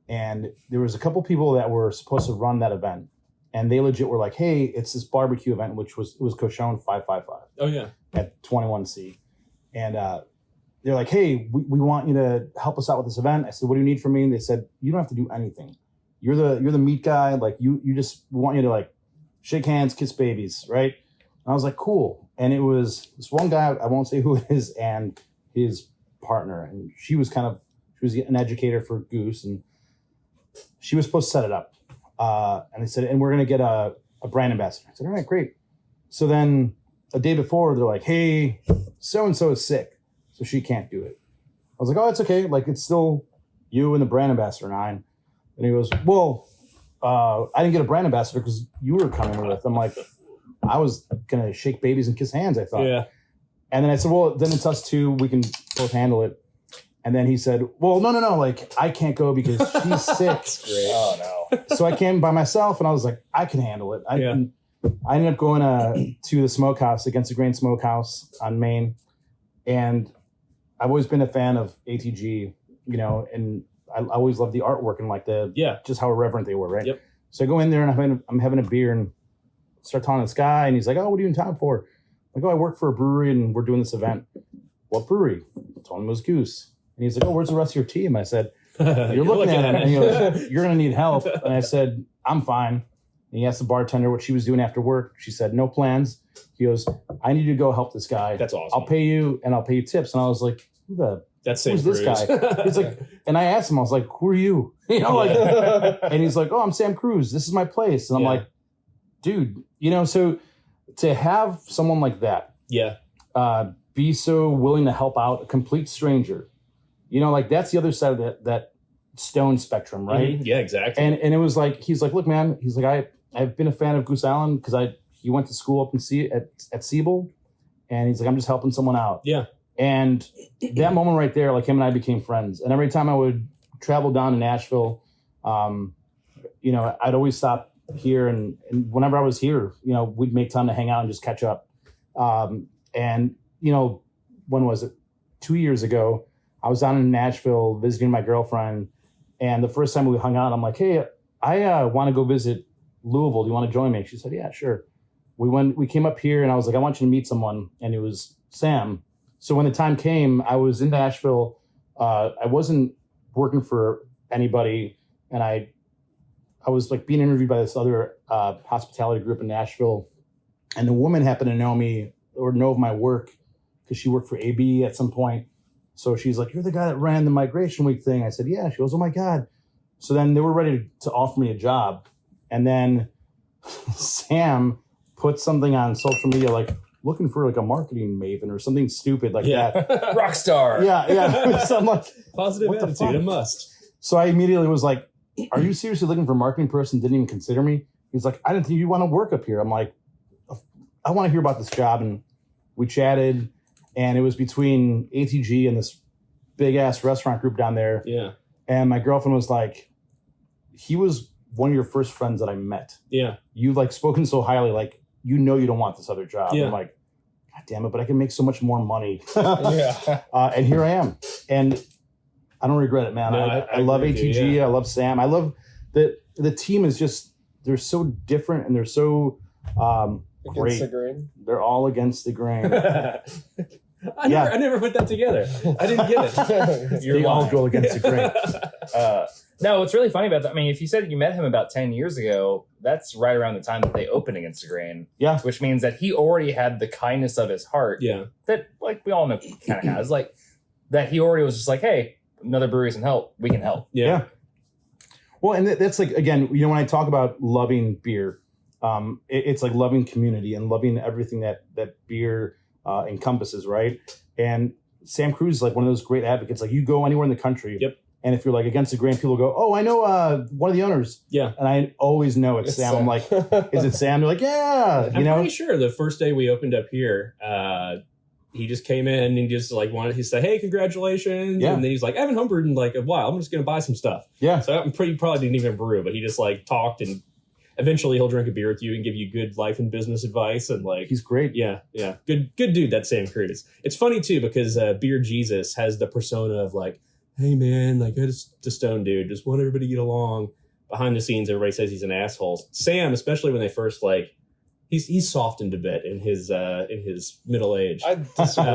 and there was a couple people that were supposed to run that event. And they legit were like, "Hey, it's this barbecue event, which was Cochon 555." Oh yeah, at 21C, and they're like, "Hey, we want you to help us out with this event." I said, "What do you need from me?" And they said, "You don't have to do anything. You're the meat guy. Like we want you to like shake hands, kiss babies, right?" And I was like, "Cool." And it was this one guy, I won't say who it is, and his partner, and she was an educator for Goose, and she was supposed to set it up. And they said, and we're going to get a brand ambassador. I said, all right, great. So then a day before, they're like, hey, so-and-so is sick, so she can't do it. I was like, oh, it's okay. Like, it's still you and the brand ambassador and I. And he goes, well, I didn't get a brand ambassador because you were coming with. I'm like, I was going to shake babies and kiss hands, I thought. Yeah. And then I said, well, then it's us two. We can both handle it. And then he said, well, no. Like, I can't go because she's sick. Oh, no. So I came by myself, and I was like, I can handle it. I ended up going to the smokehouse, Against the Grain Smokehouse on Main. And I've always been a fan of ATG, and I always loved the artwork and like just how irreverent they were, right? Yep. So I go in there, and I'm having a beer and start talking to this guy, and he's like, oh, what are you in town for? I'm like, oh, I work for a brewery, and we're doing this event. What brewery? I told him it was Goose. And he's like, oh, where's the rest of your team? I said, you're looking at it. And he goes, you're going to need help. And I said, I'm fine. And he asked the bartender what she was doing after work. She said, no plans. He goes, I need you to go help this guy. That's awesome. I'll pay you, and I'll pay you tips. And I was like, who's this guy? He's like, and I asked him, I was like, who are you? And he's like, oh, I'm Sam Cruz. This is my place. And I'm like, dude, so to have someone like that, be so willing to help out a complete stranger, that's the other side of that stone spectrum, right? Mm-hmm. Yeah, exactly. And it was like, he's like, look, man, he's like, I've been a fan of Goose Island because he went to school up at Siebel, and he's like, I'm just helping someone out. Yeah. And that moment right there, like, him and I became friends. And every time I would travel down to Nashville, I'd always stop here, and whenever I was here, we'd make time to hang out and just catch up. And when was it? 2 years ago, I was down in Nashville visiting my girlfriend, and the first time we hung out, I'm like, hey, I want to go visit Loo-a-vuhl. Do you want to join me? She said, yeah, sure. We came up here, and I was like, I want you to meet someone, and it was Sam. So when the time came, I was in Nashville. I wasn't working for anybody, and I was like being interviewed by this other hospitality group in Nashville, and the woman happened to know me or know of my work because she worked for AB at some point. So she's like, you're the guy that ran the Migration Week thing. I said, yeah. She goes, oh my God. So then they were ready to offer me a job. And then Sam put something on social media, like looking for like a marketing maven or something stupid like that. Rock star. Yeah. So I'm like, positive attitude, a must. So I immediately was like, are you seriously looking for a marketing person? Didn't even consider me. He's like, I didn't think you want to work up here. I'm like, I want to hear about this job. And we chatted, and it was between ATG and this big ass restaurant group down there. Yeah. And my girlfriend was like, he was one of your first friends that I met. Yeah. You've like spoken so highly, like, you don't want this other job. Yeah. I'm like, God damn it, but I can make so much more money. And here I am. And I don't regret it, man. No, I love ATG. Yeah. I love Sam. I love the team is just, they're so different, and they're so great. Against the grain. They're all against the grain. I never put that together. I didn't get it. They all go against the grain. No, what's really funny about that, I mean, if you said that you met him about 10 years ago, that's right around the time that they opened Against the Grain. Yeah. Which means that he already had the kindness of his heart. Yeah. That, like, we all know he kind of has. Like, that he already was just like, hey, another brewery can help. We can help. Yeah. Well, and that's like, again, you know, when I talk about loving beer, it's like loving community and loving everything that beer encompasses, right? And Sam Cruz is like one of those great advocates. Like, you go anywhere in the country. Yep. And if you're like Against the Grain, people go, oh, I know one of the owners. Yeah. And I always know it's Sam. I'm like, is it Sam? They're like, yeah. I'm pretty sure the first day we opened up here, he just came in and just like he said, hey, congratulations. Yeah. And then he's like, I haven't homebrewed in like a while. I'm just going to buy some stuff. Yeah. So I'm probably didn't even brew, but he just like talked, and eventually he'll drink a beer with you and give you good life and business advice. And like, he's great. Yeah. Good dude, that Sam Cruz. It's funny too, because Beer Jesus has the persona of like, hey man, like I just a stone dude, just want everybody to get along. Behind the scenes, everybody says he's an asshole. Sam, especially when they first like, he's softened a bit in his middle age. I disagree.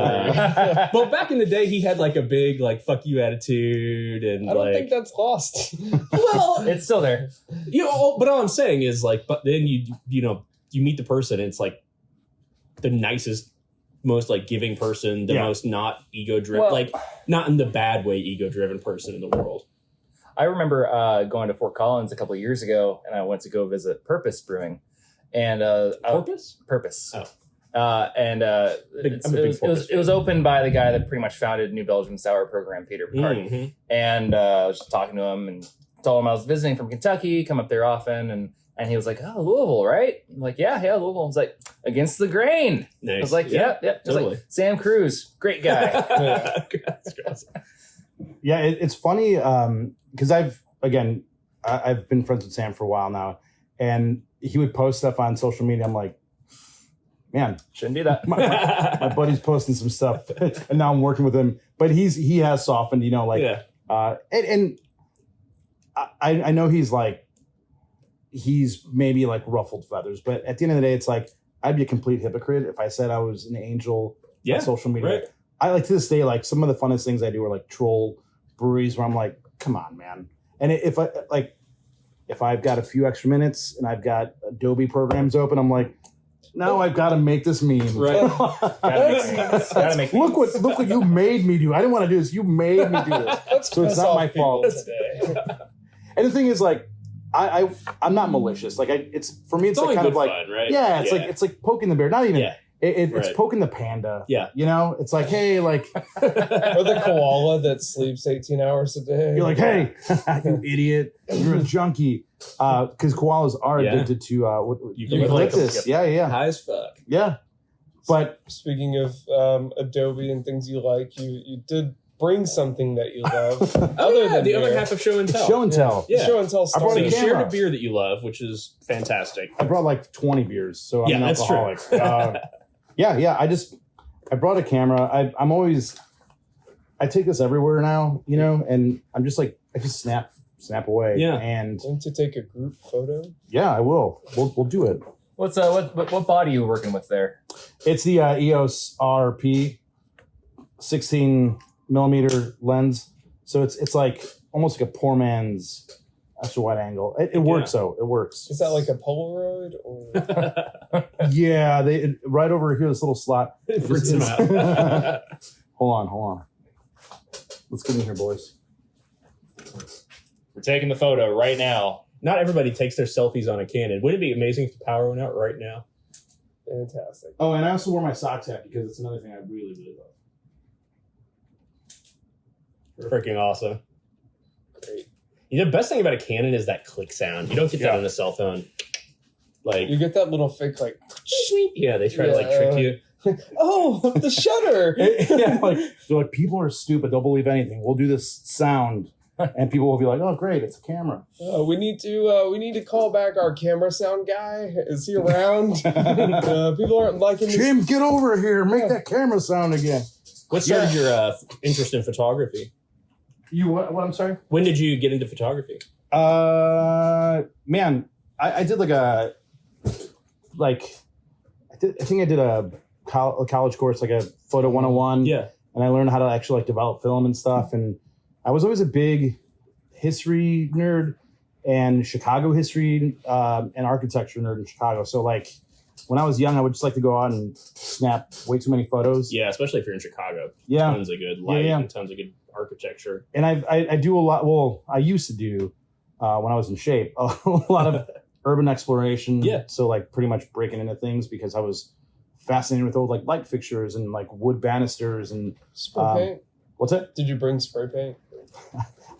Well, back in the day, he had like a big like fuck you attitude, and I don't like, think that's lost. well, It's still there. you know, but all I'm saying is like, but then you meet the person, and it's like the nicest, most like giving person, the most not ego driven, Well, like not in the bad way ego driven person in the world. I remember going to Fort Collins a couple of years ago, and I went to go visit Purpose Brewing. And Purpose. Oh. It was opened by the guy that pretty much founded New Belgium Sour program, Peter Picard. Mm-hmm. And I was just talking to him and told him I was visiting from Kentucky, come up there often, and he was like, "Oh, Loo-a-vuhl, right?" I'm like, "Yeah, Loo-a-vuhl." I was like, "Against the Grain." Nice. I was like, "Yep." Just totally. like Sam Cruz, great guy. Yeah, it's funny because I've been friends with Sam for a while now, and he would post stuff on social media. I'm like, man, Shouldn't do that. my buddy's posting some stuff, and now I'm working with him. But he has softened, you know, like, and I know he's maybe like ruffled feathers, but at the end of the day, it's like I'd be a complete hypocrite if I said I was an angel on social media. Right. I like to this day, like some of the funnest things I do are like troll breweries where I'm like, come on, man. And if I've got a few extra minutes and I've got Adobe programs open, I'm like, now I've got to make this meme. Right. Gotta make Look what you made me do. I didn't want to do this. You made me do this. So it's not my fault. Today. And the thing is, like, I'm not malicious. Like, it's for me, it's like only kind of good like, fun, right? yeah, it's like poking the bear. Not even. Yeah. It's Right. poking the panda. Yeah. You know, it's like, hey, like, Or the koala that sleeps 18 hours a day. you're like, hey, you idiot, you're a junkie. Because koalas are addicted to eucalyptus. Yeah. High as fuck. Yeah. But Speaking of Adobe and things you like, you did bring something that you love. Than the other half of Show and Tell. show and tell. Yeah. Show and tell I brought So story. you camera. shared a beer that you love, which is fantastic. I brought like 20 beers, so I'm Yeah, an that's true. alcoholic. Yeah. I brought a camera. I take this everywhere now, you know, and I'm just like, I just snap away. Yeah. And Want to take a group photo? yeah, I will. We'll do it. What's what body are you working with there? It's the EOS RP 16 millimeter lens. So it's like almost like a poor man's extra wide angle. It works though. It works. Is that like a Polaroid or? Yeah, right over here, this little slot. It freaks him out. Hold on. Let's get in here, boys. We're taking the photo right now. Not everybody takes their selfies on a Canon. Wouldn't it be amazing if the power went out right now? Fantastic. Oh, and I also wore my socks hat because it's another thing I really, really love. Freaking awesome. Great. You know, the best thing about a Canon is that click sound. You don't get that on a cell phone. Like, You get that little fake like, yeah, they try to like trick you. oh, the shutter. Yeah, like they're like, people are stupid. They'll believe anything. We'll do this sound, and people will be like, "Oh, great, it's a camera." We need to call back our camera sound guy. Is he around? People aren't liking this. Jim, get over here. Make that camera sound again. What started your interest in photography? You what? I'm sorry. When did you get into photography? Man, I did I think I did a college course, like a photo 101. Yeah. And I learned how to actually like develop film and stuff. And I was always a big history nerd and Chicago history and architecture nerd in Chicago. So like when I was young, I would just like to go out and snap way too many photos. Yeah, especially if you're in Chicago. Yeah. Tons of good light and tons of good architecture. And I do a lot. Well, I used to do when I was in shape a lot of urban exploration. Yeah. So like pretty much breaking into things because I was fascinated with old like light fixtures and like wood banisters and Spray paint? What's that? Did you bring spray paint?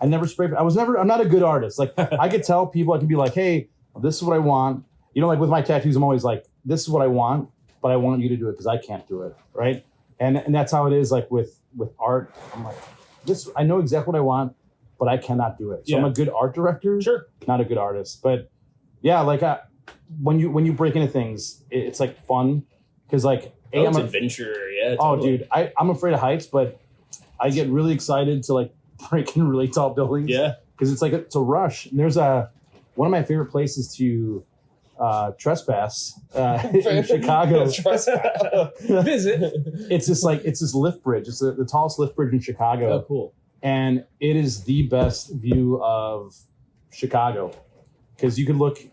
I never spray. I'm not a good artist. Like I could tell people, I could be like, hey, this is what I want. You know, like with my tattoos, I'm always like, this is what I want, but I want you to do it because I can't do it. Right. And that's how it is like with art. I'm like, this, I know exactly what I want, but I cannot do it. So I'm a good art director. Sure. Not a good artist. But yeah, like when you break into things, it's like fun. Cause like, it's adventure. Yeah. Oh Totally. dude, I'm afraid of heights, but I get really excited to like break in really tall buildings. Yeah. Because it's like it's a rush. And there's one of my favorite places to trespass in Chicago. Visit. It's this lift bridge. It's the tallest lift bridge in Chicago. Oh, cool. And it is the best view of Chicago because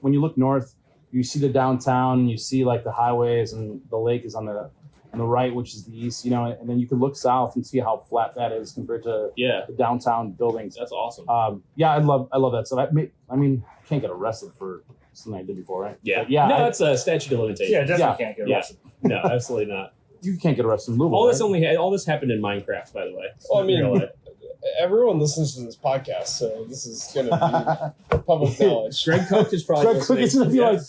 when you look north, you see the downtown, you see like the highways, and the lake is on the right, which is the east, you know, and then you can look south and see how flat that is compared to the downtown buildings. That's awesome. I love that stuff. I mean, can't get arrested for something I did before, right? Yeah. But yeah. No, that's a statute of limitations. Yeah, definitely can't get arrested. No, absolutely not. You can't get arrested in Louisville. All this happened in Minecraft, by the way. Well, I mean, everyone listens to this podcast, so this is going to be public knowledge. Greg Cook is probably Greg Cook is going to be like,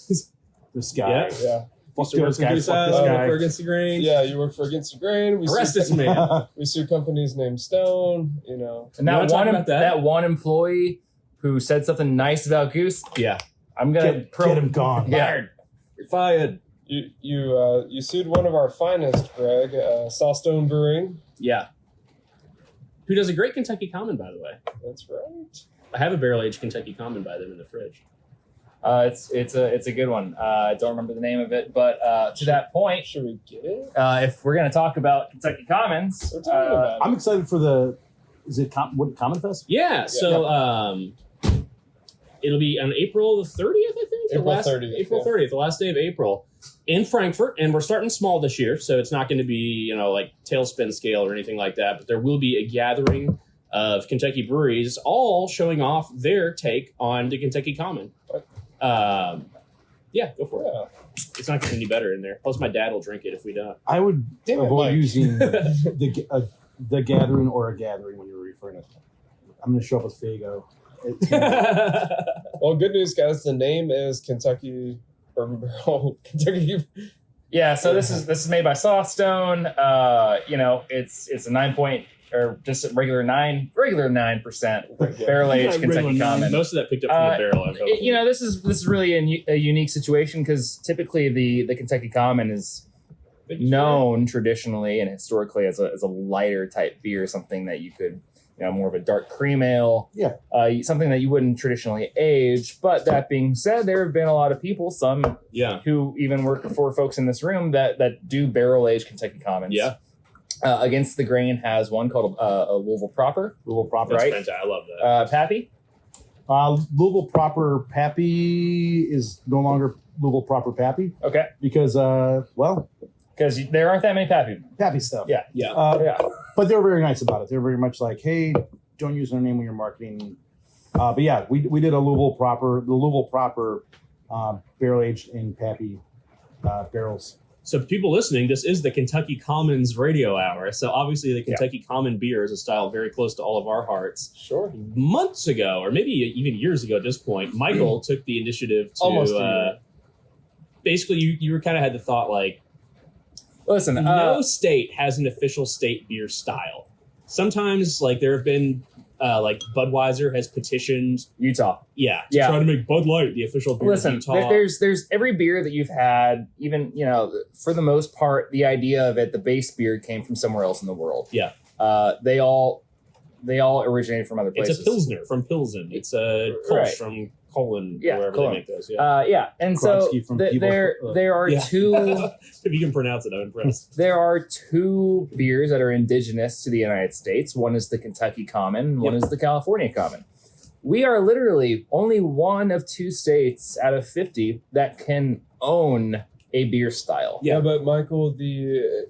this guy. Yeah. Fuck Used to work this for guy. Goose Fuck this Eye, guy. for Against the Grain. Yeah, you work for Against the Grain. Arrest this man. We sue companies named Stone, you know. And You wanna talk about that? that one employee who said something nice about Goose, Yeah. I'm gonna Get him gone. Yeah. You're fired. You sued one of our finest, Greg, Sawstone Brewing. Yeah. Who does a great Kentucky Common, by the way. That's right. I have a barrel-aged Kentucky Common by them in the fridge. It's a good one. I don't remember the name of it, but to that point, Should we get it? if we're gonna talk about Kentucky Commons, We're talking about I'm excited for Commonfest? Yeah, so it'll be on April the 30th, I think. April 30th, April yeah. 30th, the last day of April, in Frankfurt. And we're starting small this year, so it's not going to be, like tailspin scale or anything like that. But there will be a gathering of Kentucky breweries all showing off their take on the Kentucky Common. Yeah, go for it. Yeah. It's not getting any better in there. Plus, my dad will drink it if we don't. I would Damn it, avoid Mike. using the gathering or a gathering when you're referring to. I'm going to show up with Fago. Well, good news, guys. The name is Kentucky Bourbon Barrel. Kentucky. yeah. So this is made by Sawstone. It's a 9 point or just a regular 9% barrel aged Kentucky Common. Most of that picked up from the barrel. I'm hoping. This is really a unique situation because typically the Kentucky Common is known traditionally and historically as a lighter type beer, something that you could, more of a dark cream ale. Yeah. Something that you wouldn't traditionally age. But that being said, there have been a lot of people, some who even work for folks in this room that do barrel aged Kentucky Commons. Yeah. Against the Grain has one called a Louisville Proper. Louisville Proper. That's right? fantastic. I love that. Pappy? Louisville Proper Pappy is no longer Louisville Proper Pappy Okay. because, Because there aren't that many Pappy. Pappy stuff. Yeah. Yeah. But they were very nice about it. They were very much like, hey, don't use their name when you're marketing. But yeah, we did the Louisville Proper barrel aged in Pappy barrels. So people listening, this is the Kentucky Commons Radio Hour. So obviously the Kentucky Common beer is a style very close to all of our hearts. Sure. Months ago, or maybe even years ago at this point, Michael took the initiative to Almost a year. basically you kind of had the thought like, Listen, no state has an official state beer style. Sometimes like there have been like Budweiser has petitioned Utah. to try to make Bud Light the official beer Listen, of Utah. there's every beer that you've had, even, for the most part, the idea of it, the base beer came from somewhere else in the world. Yeah. They all originated from other places. It's a Pilsner from Pilsen. It's a Kolsch Right. from Colin, Yeah, wherever Cologne. they make those. Yeah. And so Krotsky from People. there are Yeah. two If you can pronounce it, I'm impressed. there are two beers that are indigenous to the United States. One is the Kentucky Common, one is the California Common. we are literally only one of 2 states out of 50 that can own a beer style. Yeah, but Michael, the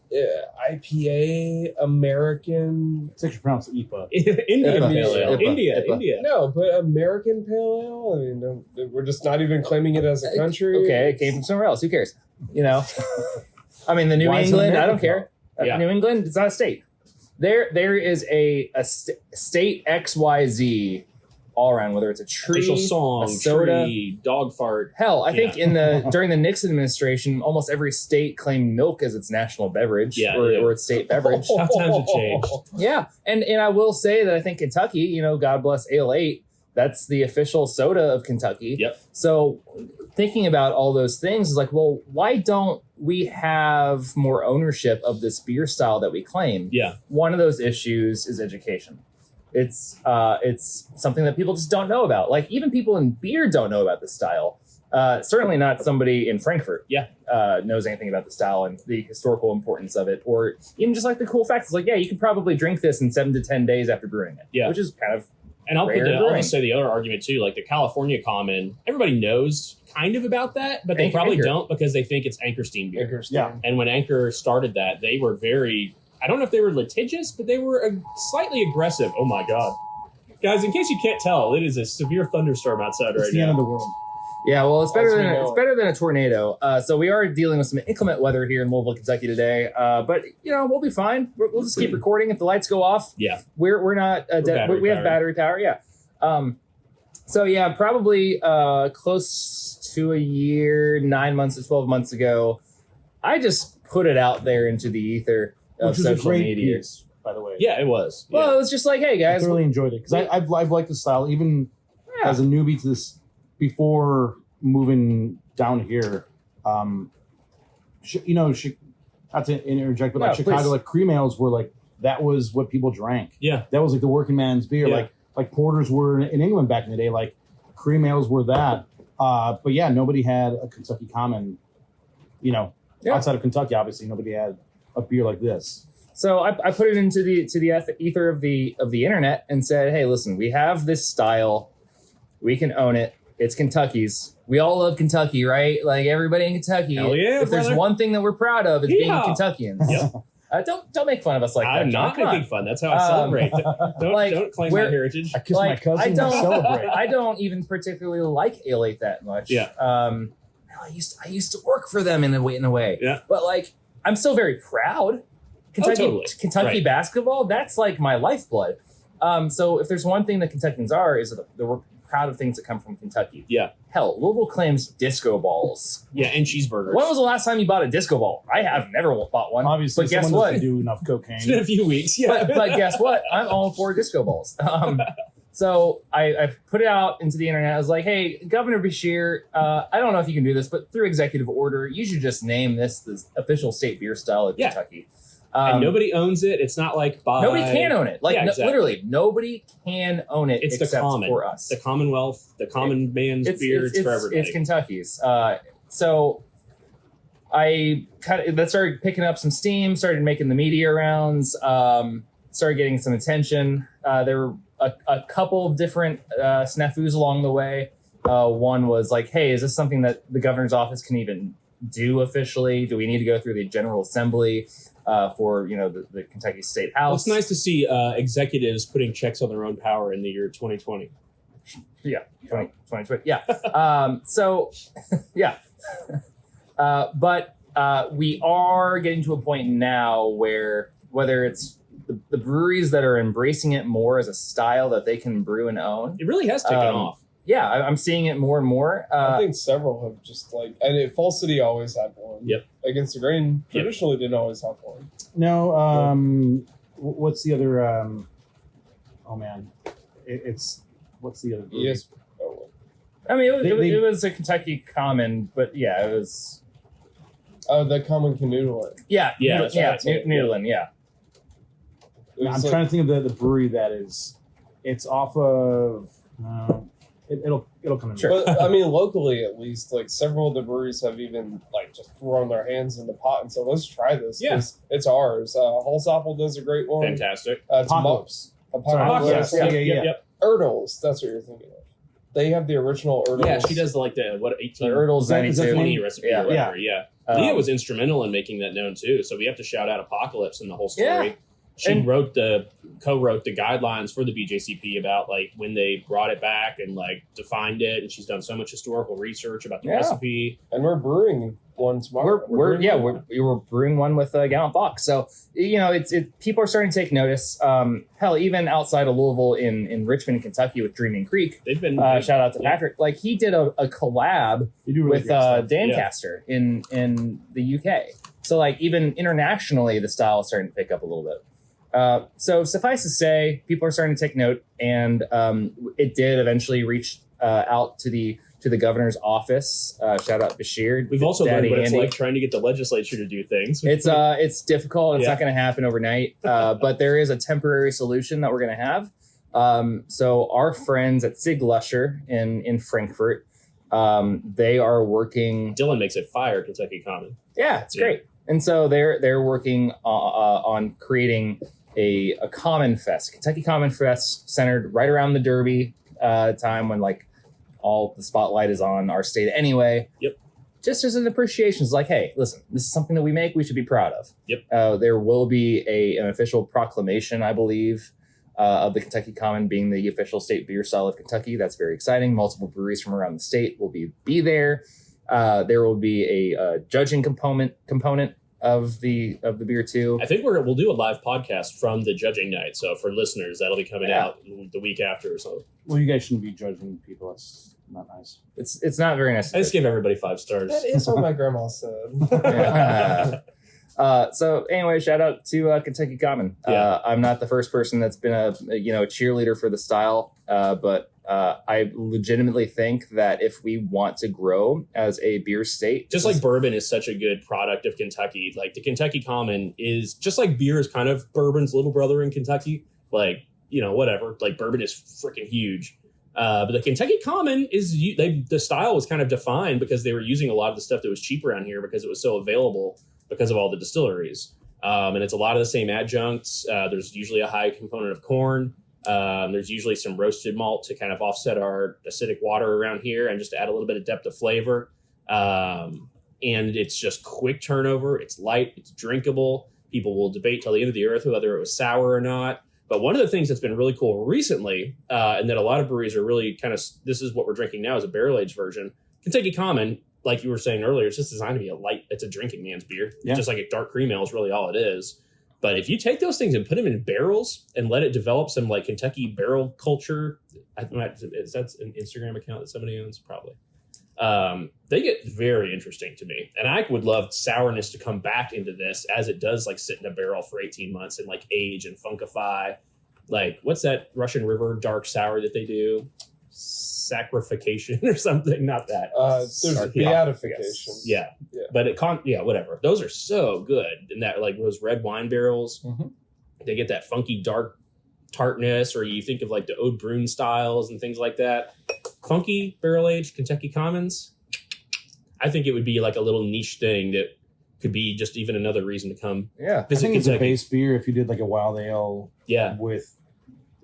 IPA American. It's actually pronounced IPA. India, IPA. Pale Ale. IPA. India, IPA. India. No, but American Pale Ale. I mean, we're just not even claiming it as a country. Okay, it came from somewhere else. Who cares? You know, I mean, the New Why is it England. I don't American? care. Yeah. New England. It's not a state. There is a state XYZ all around. Whether it's a tree, Official song, a soda. tree, dog fart. Hell, I think during the Nixon administration, almost every state claimed milk as its national beverage or its state beverage. How times have changed. Yeah, and I will say that I think Kentucky, you know, God bless Ale 8, that's the official soda of Kentucky. Yep. So thinking about all those things is like, well, why don't we have more ownership of this beer style that we claim? Yeah. One of those issues is education. It's something that people just don't know about. Like even people in beer don't know about this style. Certainly not somebody in Frankfurt. Knows anything about the style and the historical importance of it, or even just like the cool facts. It's like, yeah, you can probably drink this in 7 to 10 days after brewing it. Yeah. Which is kind of And I'll rare brewing. just say the other argument too, like the California Common, everybody knows kind of about that, but they Anchor. probably don't because they think it's Anchor Steam beer. Anchor Steam. Yeah. And when Anchor started that, they were very, I don't know if they were litigious, but they were slightly aggressive. Oh my God. Guys, in case you can't tell, it is a severe thunderstorm outside It's right the end of now. the world. Yeah, well, it's As better we than know it's it. better than a tornado. So we are dealing with some inclement weather here in Louisville, Kentucky today. But you know, we'll be fine. We'll just keep recording. If the lights go off, Yeah. we're not battery we have powered. battery power. Yeah. So yeah, probably close to a year, 9 months to 12 months ago, I just put it out there into the ether of Which was a social great media. piece, by the way. Yeah, it was. Well, Yeah. it was just like, hey I guys, thoroughly enjoyed it because I've liked the style even yeah. as a newbie to this before moving down here. Not to interject, but No, like Chicago, please. like cream ales were like that was what people drank. Yeah. That was like the working man's beer. Yeah. Like porters were in England back in the day. Like cream ales were that. But yeah, nobody had a Kentucky Common. You know, Yeah. outside of Kentucky, obviously, nobody had a beer like this. So I put it into the ether of the internet and said, hey, listen, we have this style, we can own it. It's Kentucky's. We all love Kentucky, right? Like everybody in Kentucky. Hell yeah, if there's brother. one thing that we're proud of, it's being Yeehaw. Kentuckians. Yep. Don't make fun of us like that. I'm John. not Come on. making fun. That's how I celebrate. Don't claim my where- heritage. I kissed my Like, cousin I and don't celebrate. I don't even particularly like Ale 8 that much. Yeah. I used to work for them in a way. Yeah. But like I'm still very proud. Kentucky Right. basketball, that's like my lifeblood. So if there's one thing that Kentuckians are, is that we're proud of things that come from Kentucky. Yeah. Hell, Louisville claims disco balls. Yeah, and cheeseburgers. When was the last time you bought a disco ball? I have never bought one. Obviously, but guess someone what? doesn't do enough It's been cocaine. a few weeks. Yeah. But guess what? I'm all for disco balls. So I put it out into the internet. I was like, hey, Governor Beshear, I don't know if you can do this, but through executive order, you should just name this the official state beer style of Yeah. Kentucky. And nobody owns it. It's not like by Nobody can own it. Like Yeah, exactly. literally, nobody can own it It's the except common, for us. the Commonwealth, the common man's beer. It's for everybody. It's Kentucky's. So I that started picking up some steam, started making the media rounds, started getting some attention. There were a couple of different snafus along the way. One was like, hey, is this something that the governor's office can even do officially? Do we need to go through the General Assembly for the Kentucky State Well, House? it's nice to see executives putting checks on their own power in the year 2020. Yeah, 2020. Yeah. So, yeah. But we are getting to a point now where whether it's the breweries that are embracing it more as a style that they can brew and own. It really has taken off. Yeah, I'm seeing it more and more. I think several have just Fall City always had one. Yep. Against the Grain Yep. traditionally didn't always have one. No, what's the other? Oh man, what's the other? brewery? Yes. Oh, I mean, they- it was a Kentucky Common, but yeah, it was. the Common Canoodle. Yeah, Yeah, Noodle- yeah, that's right. Noodlin, yeah. I'm trying to think of the brewery that is. It's off of. It'll come in. Sure. But I mean, locally at least, several of the breweries have even just thrown their hands in the pot and said, "Let's try this." Yeah. 'cause it's ours. Holzapfel does a great one. Fantastic. Apocalypse. Apocalypse. Apocalypse. Yeah. Yep. Erdels. That's what you're thinking of. They have the original Erdels. Yeah, she does like the 18 Erdels 92. 20 recipe or whatever. Yeah. Leah was instrumental in making that known too. So we have to shout out Apocalypse and the whole story. Yeah. She co-wrote the guidelines for the BJCP about like when they brought it back and like defined it, and she's done so much historical research about the recipe. And we're brewing one tomorrow. We're brewing one with Gallant Fox. So people are starting to take notice. Hell, even outside of Louisville in Richmond, Kentucky, with Dreaming Creek, They've been shout out to Patrick. Like he did a collab with Dancaster in the UK. So like even internationally, the style is starting to pick up a little bit. So suffice to say, people are starting to take note, and it did eventually reach out to the governor's office. Shout out Bashir. We've also learned what it's Andy. like trying to get the legislature to do things. It's difficult. It's not going to happen overnight, but there is a temporary solution that we're going to have. So our friends at Sig Lusher in Frankfurt, they are working. Dylan makes it fire, Kentucky Common. Yeah, it's great. And so they're working on creating a Common Fest, Kentucky Common Fest, centered right around the Derby time when like all the spotlight is on our state anyway. Yep. Just as an appreciation, it's like, hey, listen, this is something that we make, we should be proud of. Yep. There will be an official proclamation, I believe, of the Kentucky Common being the official state beer style of Kentucky. That's very exciting. Multiple breweries from around the state will be there. There will be a judging component of the beer too. I think we'll do a live podcast from the judging night. So for listeners, that'll be coming out the week after or so. Well, you guys shouldn't be judging people. That's not nice. It's not very nice. I just gave everybody 5 stars. That is what my grandma said. So anyway, shout out to Kentucky Common. I'm not the first person that's been a cheerleader for the style, but I legitimately think that if we want to grow as a beer state, just like bourbon is such a good product of Kentucky, like the Kentucky Common is just like beer is kind of bourbon's little brother in Kentucky. Like, whatever, like bourbon is freaking huge. But the Kentucky Common the style was kind of defined because they were using a lot of the stuff that was cheap around here because it was so available because of all the distilleries. And it's a lot of the same adjuncts. There's usually a high component of corn. There's usually some roasted malt to kind of offset our acidic water around here and just to add a little bit of depth of flavor. And it's just quick turnover. It's light. It's drinkable. People will debate till the end of the earth whether it was sour or not. But one of the things that's been really cool recently, and that a lot of breweries are really this is what we're drinking now is a barrel-aged version. Kentucky Common, like you were saying earlier, it's just designed to be it's a drinking man's beer. Yeah. Just like a dark cream ale is really all it is. But if you take those things and put them in barrels and let it develop some like Kentucky barrel culture, is that an Instagram account that somebody owns? Probably. They get very interesting to me. And I would love sourness to come back into this as it does like sit in a barrel for 18 months and like age and funkify. Like, what's that Russian River dark sour that they do? Sacrification or something? Not that. There's beatification. Yeah. But whatever. Those are so good. And that like those red wine barrels, they get that funky dark tartness, or you think of like the Ode Brune styles and things like that. Funky barrel-aged Kentucky Commons. I think it would be like a little niche thing that could be just even another reason to come visit I think Kentucky. it's a base beer if you did like a wild ale with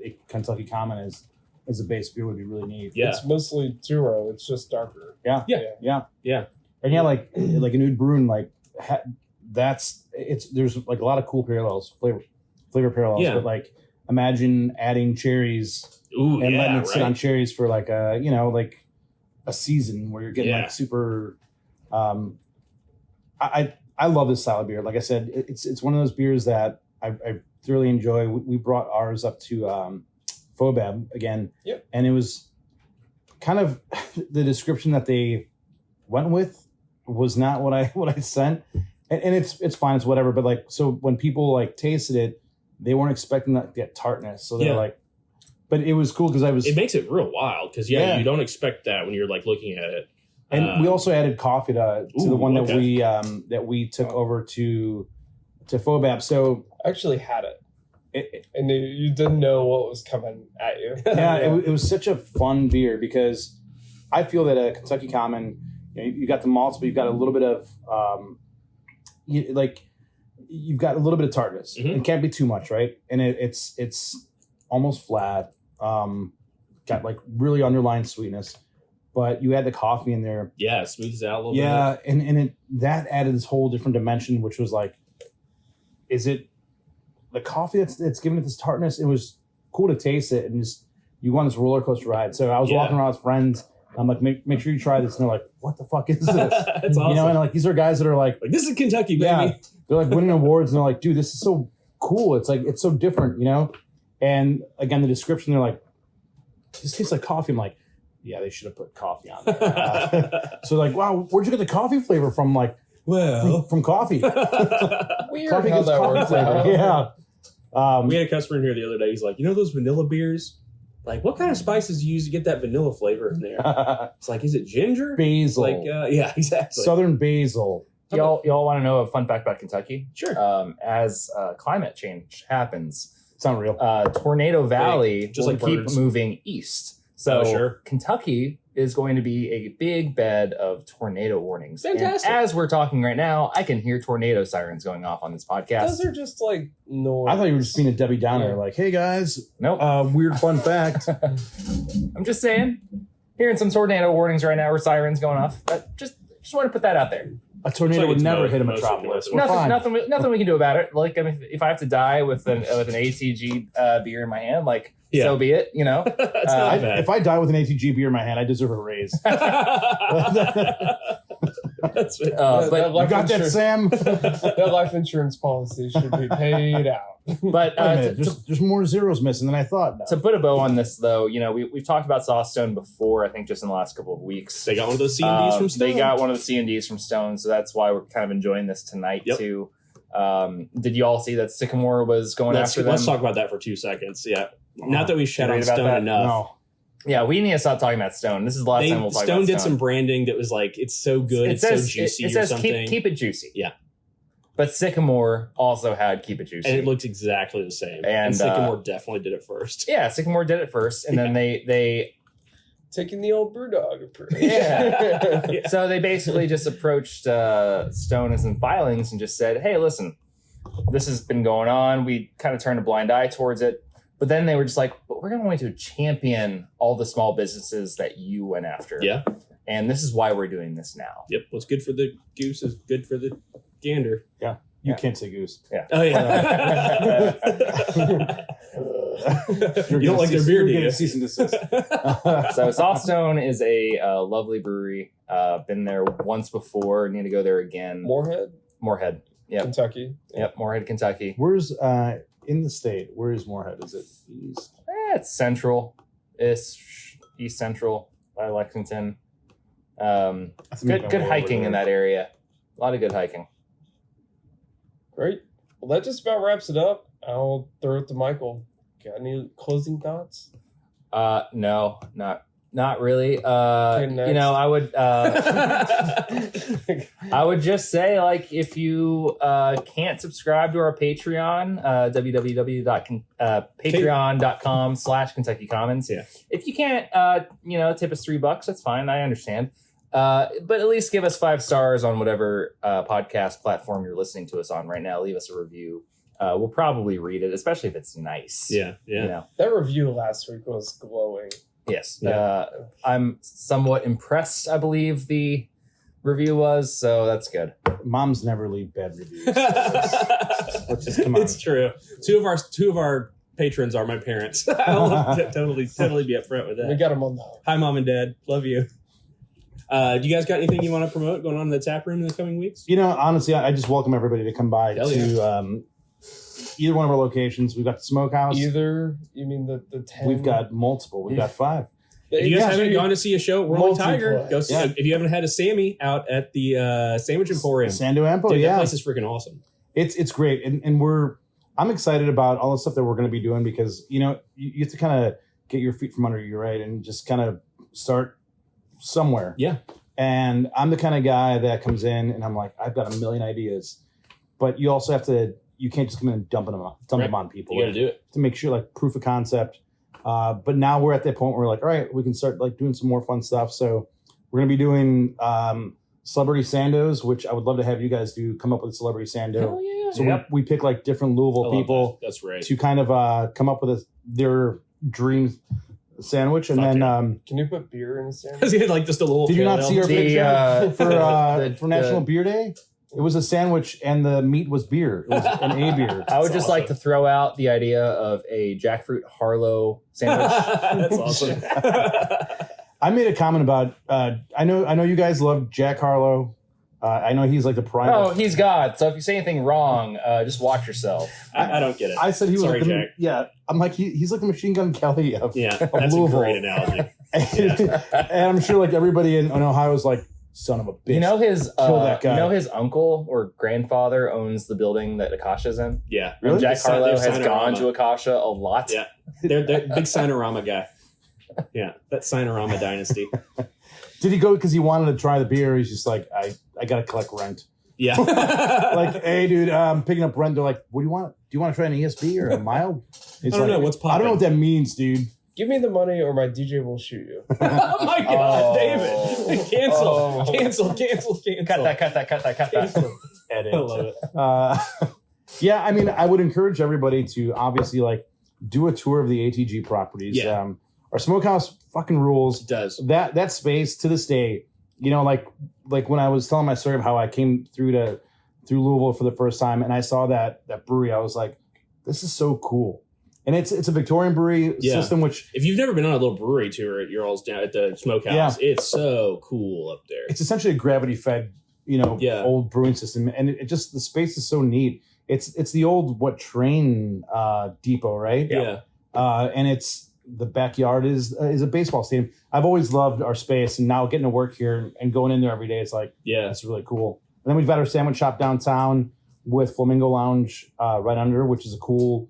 a Kentucky Common as a base beer would be really neat. Yeah. It's mostly Turo. It's just darker. Yeah. And like an Ode Brune, like there's like a lot of cool parallels, flavor parallels, but like imagine adding cherries and letting it sit on cherries for like a season where you're getting like super. I love this style of beer. Like I said, it's one of those beers that I thoroughly enjoy. We brought ours up to Fobab again, and it was kind of the description that they went with was not what I sent, and it's fine, it's whatever. But like, so when people like tasted it, they weren't expecting that tartness, so they're like. But it was cool because it makes it real wild because you don't expect that when you're like looking at it. And we also added coffee to the one that we took over to Fobab. So I actually had it. And you didn't know what was coming at you. It was such a fun beer because I feel that a Kentucky Common, you got the malts, but you've got a little bit of you've got a little bit of tartness. It can't be too much, right? And it's almost flat. got like really underlying sweetness, but you add the coffee in there. Yeah, it smooths it out a little bit. Yeah, and that added this whole different dimension, which was like, is it the coffee that's giving it this tartness? It was cool to taste it, and just you go on this roller coaster ride. So I was walking around with friends. I'm like, make sure you try this, and they're like, what the fuck is this? It's awesome. You know, and like these are guys that are like this is Kentucky, baby. yeah, they're like winning awards, and they're like, dude, this is so cool. It's like it's so different, you know. And again, the description, they're like, this tastes like coffee. I'm like, yeah, they should have put coffee on there. So like, wow, where'd you get the coffee flavor from? Like, Well, from coffee. Weird Coffee how gives that coffee works flavor. out. Yeah. we had a customer in here the other day. He's like, those vanilla beers? Like, what kind of spices you use to get that vanilla flavor in there? It's like, is it ginger? Basil. Like, yeah, exactly. Southern basil. Y'all want to know a fun fact about Kentucky? Sure. As climate change happens, It's unreal. Tornado Valley just will like keep birds. moving east. So Oh, sure. Kentucky is going to be a big bed of tornado warnings. Fantastic. And as we're talking right now, I can hear tornado sirens going off on this podcast. Those are just like noise. I thought you were just being a Debbie Downer. Yeah. Like, hey guys, Nope. weird fun fact. I'm just saying, hearing some tornado warnings right now or sirens going off. But just want to put that out there. A tornado It's like would it's never most- hit a most metropolis. of We're fine. Nothing we can do about it. Like, I mean, if I have to die with an ATG beer in my hand, like, Yeah. so be it. You know. That's not bad. If I die with an ATG beer in my hand, I deserve a raise. That's it. But You got that, Sam? That life insurance policy should be paid out. but Wait a minute, there's more zeros missing than I thought. to put a bow on this, though, you know, we've talked about Sawstone before. I think just in the last couple of weeks. They got one of those C&Ds from Stone. They got one of the C&Ds from Stone, so that's why we're kind of enjoying this tonight Yep. too. Did you all see that Sycamore was going after them? Let's talk about that for 2 seconds. Yeah. Not that we shat Did you on read about Stone that? enough. No. Yeah, we need to stop talking about Stone. This is the last time we'll talk Stone about did Stone. some branding that was like, it's so good, it's so juicy it or says something. keep it juicy. Yeah. But Sycamore also had keep it juicy. And it looked exactly the same. And, And Sycamore definitely did it first. yeah, Sycamore did it first, and then they Taking the old Brewdog approach. Yeah. Yeah. So they basically just approached Stone and some filings and just said, hey, listen, this has been going on. We kind of turned a blind eye towards it. But then they were just like, but we're going to champion all the small businesses that you went after. Yeah. And this is why we're doing this now. Yep. What's good for the goose is good for the gander. You Yeah. can't say goose. Oh, yeah. You don't like their beer, do you? Cease and desist. So Sawstone is a lovely brewery. Been there once before. Need to go there again. Moorhead. Yep. Kentucky. Yep. Moorhead, Kentucky. Where's in the state? Where is Moorhead? Is it east? It's central. It's east central by Lexington. Good hiking in that area. A lot of good hiking. Great. Well, that just about wraps it up. I'll throw it to Michael. Got any closing thoughts? No, not really. next. You know, I would just say, like, if you can't subscribe to our Patreon, www.patreon.com/Kentucky Commons. Yeah. If you can't, tip us $3, that's fine. I understand. But at least give us 5 stars on whatever podcast platform you're listening to us on right now. Leave us a review. We'll probably read it, especially if it's nice. Yeah. You know? That review last week was glowing. Yes. Yeah. I'm somewhat impressed, I believe the review was, so that's good. Moms never leave bad reviews. Let's just come on. It's true. Two of our patrons are my parents. I'll totally be upfront with We that. got him on the Hi, Mom and Dad. Love you. Do you guys got anything you want to promote going on in the tap room in the coming weeks? You know, honestly, I just welcome everybody to come by Hell to either one of our locations. We've got the Smokehouse. Either, you mean the 10? We've got multiple. We've got 5. If you guys Yeah. haven't gone to see a show at Rolling Tiger, Multiply. go see Yeah. it. If you haven't had a Sammy out at the Sandwich Emporium, Sando Ampo, dude, that yeah. place is freaking awesome. It's great. And I'm excited about all the stuff that we're going to be doing because, you know, you have to kind of get your feet from under you, right? And just kind of start somewhere. Yeah. And I'm the kind of guy that comes in and I'm like, I've got a million ideas, but you also have to, you can't just come in and dump them on people. You got to do it. To make sure, like, proof of concept. But now we're at that point where we're like, all right, we can start like doing some more fun stuff. So we're going to be doing celebrity sandos, which I would love to have you guys come up with a celebrity sando. Hell yeah. So we pick like different I Louisville love people that. That's right. to kind of come up with their dream sandwich, and Fuck then yeah. Can you put beer in a sandwich? Because he had like just a little. did you not see our The, picture for the- National Beer Day? It was a sandwich, and the meat was beer. It was an A beer. I would That's just like to awesome. throw out the idea of a jackfruit Harlow sandwich. That's awesome. I made a comment about. I know you guys love Jack Harlow. I know he's like the prime. Oh, he's God. So if you say anything wrong, just watch yourself. I don't get it. I said he was. Sorry, like the, Jack. Yeah, I'm like he's like the Machine Gun Kelly of Yeah, of that's a Louisville. great analogy. And I'm sure like everybody in Ohio is like, son of a bitch. You know his Kill that guy. you know his uncle or grandfather owns the building that Akasha's in. Yeah, And Really? Jack Harlow There's has gone Sinorama. to Akasha a lot. Yeah. They're big Sinorama guy. Yeah, that Sinorama dynasty. Did he go because he wanted to try the beer? He's just like, I gotta collect rent. Yeah, Like, hey, dude, I'm picking up rent. They're like, what do you want? Do you want to try an ESB or a mild? He's I don't like, know what's I don't know what popping. that means, dude. Give me the money or my DJ will shoot you. Oh my God, Oh. David! Cancel! Oh. Cancel! Cut that. Cancel. Edit. I love it. Yeah, I mean, I would encourage everybody to obviously like do a tour of the ATG properties. Yeah. Our smokehouse fucking rules. It does. That space to this day, you know, like when I was telling my story of how I came through Louisville for the first time and I saw that brewery, I was like, this is so cool. And it's a Victorian brewery Yeah. system, which If you've never been on a little brewery tour at your all's down at the smokehouse, it's so cool up there. it's essentially a gravity fed, Yeah. old brewing system. And it just, the space is so neat. It's the old train depot, right? Yeah. And it's the backyard is a baseball stadium. I've always loved our space, and now getting to work here and going in there every day, it's like Yeah. it's really cool. And then we've got our sandwich shop downtown with Flamingo Lounge right under, which is a cool.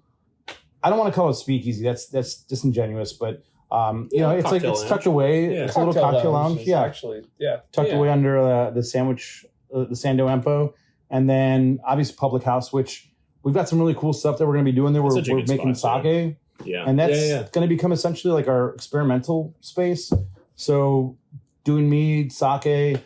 I don't want to call it speakeasy. That's disingenuous, but it's like cocktail it's lounge. tucked away. Yeah. It's a little cocktail lounge. is Yeah, actually, yeah. tucked Yeah. away under the sandwich, the Sando Empo, and then obviously Public House, which we've got some really cool stuff that we're going to be doing there. That's We're such a good making spot, sake, Yeah. and that's yeah. going to become essentially like our experimental space. So doing mead, sake,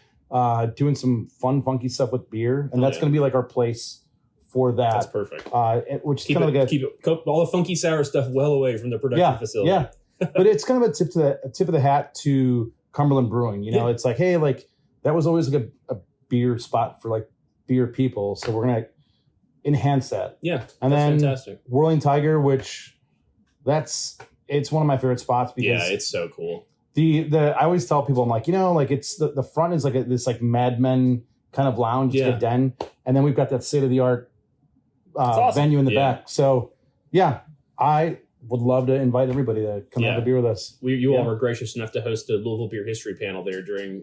doing some fun, funky stuff with beer, and Oh, that's yeah. going to be like our place for That's that. perfect. Which is Keep kind of like a keep all the funky sour stuff well away from the production facility. yeah. But it's kind of a tip of the hat to Cumberland Brewing. Yeah. It's like, hey, like that was always like a beer spot for like beer people. So we're gonna enhance that. Yeah. And That's then fantastic. Whirling Tiger, which it's one of my favorite spots because Yeah, it's so cool. the I always tell people, I'm like, like it's the front is like this like Mad Men kind of lounge, it's like Yeah. a den, and then we've got that state of the art awesome. venue in the Yeah. back. So yeah, I would love to invite everybody to come have Yeah. a beer with us. You all Yeah. were gracious enough to host a Louisville Beer History panel there during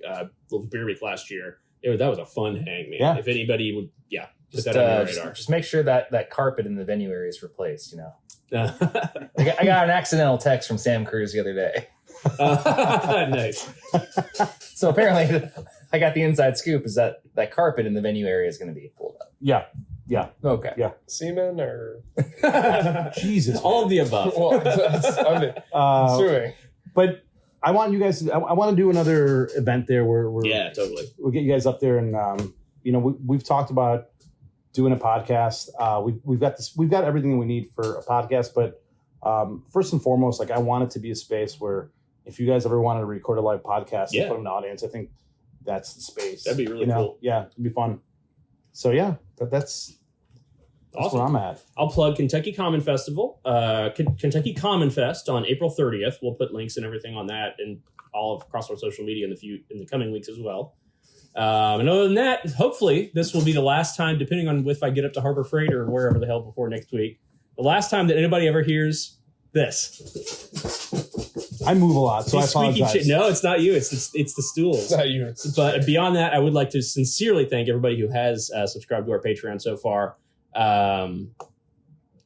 Louisville Beer Week last year. That was a fun hang, man. Yeah. If anybody would, put Just, that on your radar. just make sure that carpet in the venue area is replaced. Nice. I got an accidental text from Sam Cruz the other day. So apparently, I got the inside scoop is that carpet in the venue area is going to be pulled up. Yeah. Okay. Yeah. Semen or Jesus. All of the above. well, I'm assuming. But I want you guys to, I want to do another event there where Yeah, totally. we'll get you guys up there and we've talked about doing a podcast. We've got everything we need for a podcast, but first and foremost, like I want it to be a space where if you guys ever wanted to record a live podcast in Yeah. front of an audience, I think that's the space. That'd be really cool. Yeah, it'd be fun. So yeah, that's Awesome. where I'm at. I'll plug Kentucky Common Festival, Kentucky Commonfest on April 30th. We'll put links and everything on that and all across our social media in the coming weeks as well. And other than that, hopefully this will be the last time, depending on if I get up to Harbor Freight or wherever the hell before next week, the last time that anybody ever hears this. I move a lot, so I These squeaky apologize. No, it's not you. It's the stools. It's not you. But beyond that, I would like to sincerely thank everybody who has subscribed to our Patreon so far.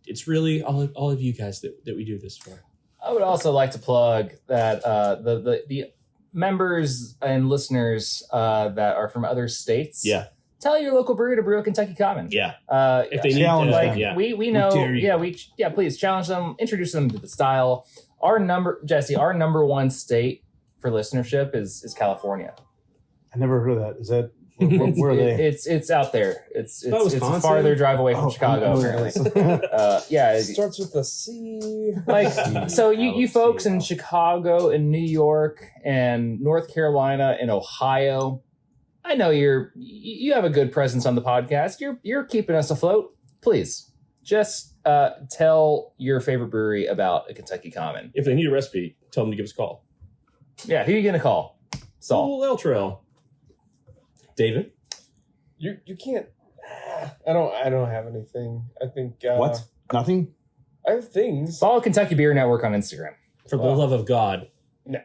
It's really all of you guys that we do this for. I would also like to plug that the members and listeners that are from other states. Yeah. Tell your local brewery to brew a Kentucky Common. Yeah. If they need Challenge to, them. yeah. we know, dare you. please challenge them, introduce them to the style. Our number one state for listenership is California. I never heard of that. Is that Where are they? It's out there. It's a Wisconsin? farther drive away from Chicago, apparently. Yeah, It starts with the C. like so you folks in Chicago and New York and North Carolina and Ohio, I know you have a good presence on the podcast. You're keeping us afloat. Please just tell your favorite brewery about a Kentucky Common. If they need a recipe, tell them to give us a call. Yeah, who are you gonna call? Saul. L Trail. David. You can't. I don't have anything. I think What? Nothing? I have things. Follow Kentucky Beer Network on Instagram. For the love of God. No.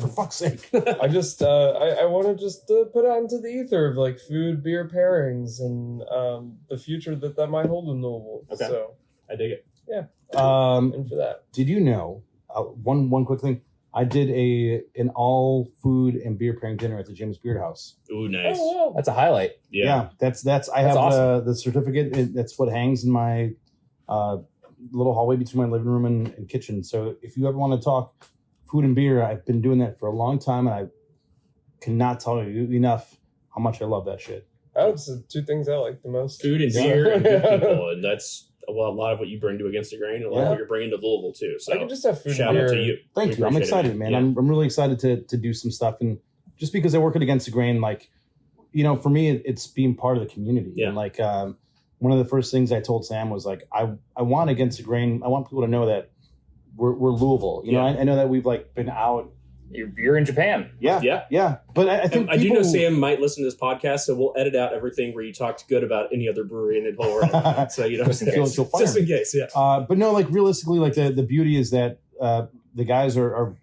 For fuck's sake. I just I want to just put out into the ether of like food beer pairings and the future that might hold in Louisville. Okay. So I dig it. and for that. Did you know one quick thing? I did an all food and beer pairing dinner at the James Beard House. Ooh, nice. Oh, wow. That's a highlight. Yeah. That's I have awesome. the certificate. That's what hangs in my little hallway between my living room and kitchen. So if you ever want to talk food and beer, I've been doing that for a long time, and I cannot tell you enough how much I love that shit. That's the two things I like the most. Food and beer and good people. And that's a lot of what you bring to Against the Grain and a lot of what you're bringing to Louisville, too. So I could just have food shout and out beer. to you. Thank We you. I'm appreciate excited, it. man. Yeah. I'm really excited to do some stuff, and just because I work at Against the Grain, like, for me, it's being part of the community. Yeah. And like, one of the first things I told Sam was like, I want Against the Grain. I want people to know that we're Louisville. You know, I know that we've like been out. You're in Japan. Yeah. But I think I do know Sam might listen to this podcast, so we'll edit out everything where you talked good about any other brewery in the whole world. So Just in case. You'll fire just in me. case, yeah. But no, like realistically, like the beauty is that the guys are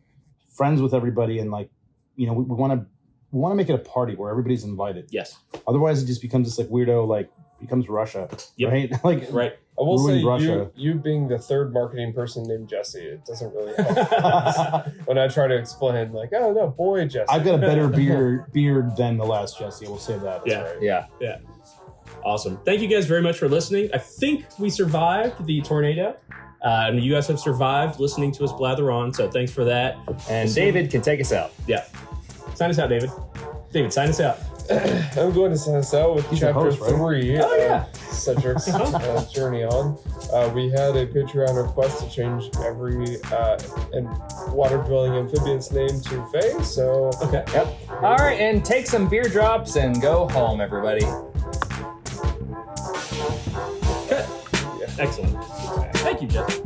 friends with everybody, and like, we want to make it a party where everybody's invited. Yes. Otherwise, it just becomes this like weirdo, like becomes Russia, Yep. right? Like, Right. I will say Ruined Russia. you being the third marketing person named Jesse, it doesn't really help when I try to explain like, oh no, boy Jesse. I've got a better beard than the last Jesse. I will say that. Yeah. Right. Yeah. Awesome. Thank you guys very much for listening. I think we survived the tornado. And you guys have survived listening to us blather on, so thanks for that. And David can take us out. Yeah. Sign us out, David. David, sign us out. I'm going to sign us out with He's the chapter host, right? 3 Oh, yeah. Cedric's journey on. We had a Patreon request to change every water-dwelling amphibian's name to Faye, so... Okay. Yep. All right, and take some beer drops and go home, everybody. Cut. Yeah. Excellent. Thank you, Jeff.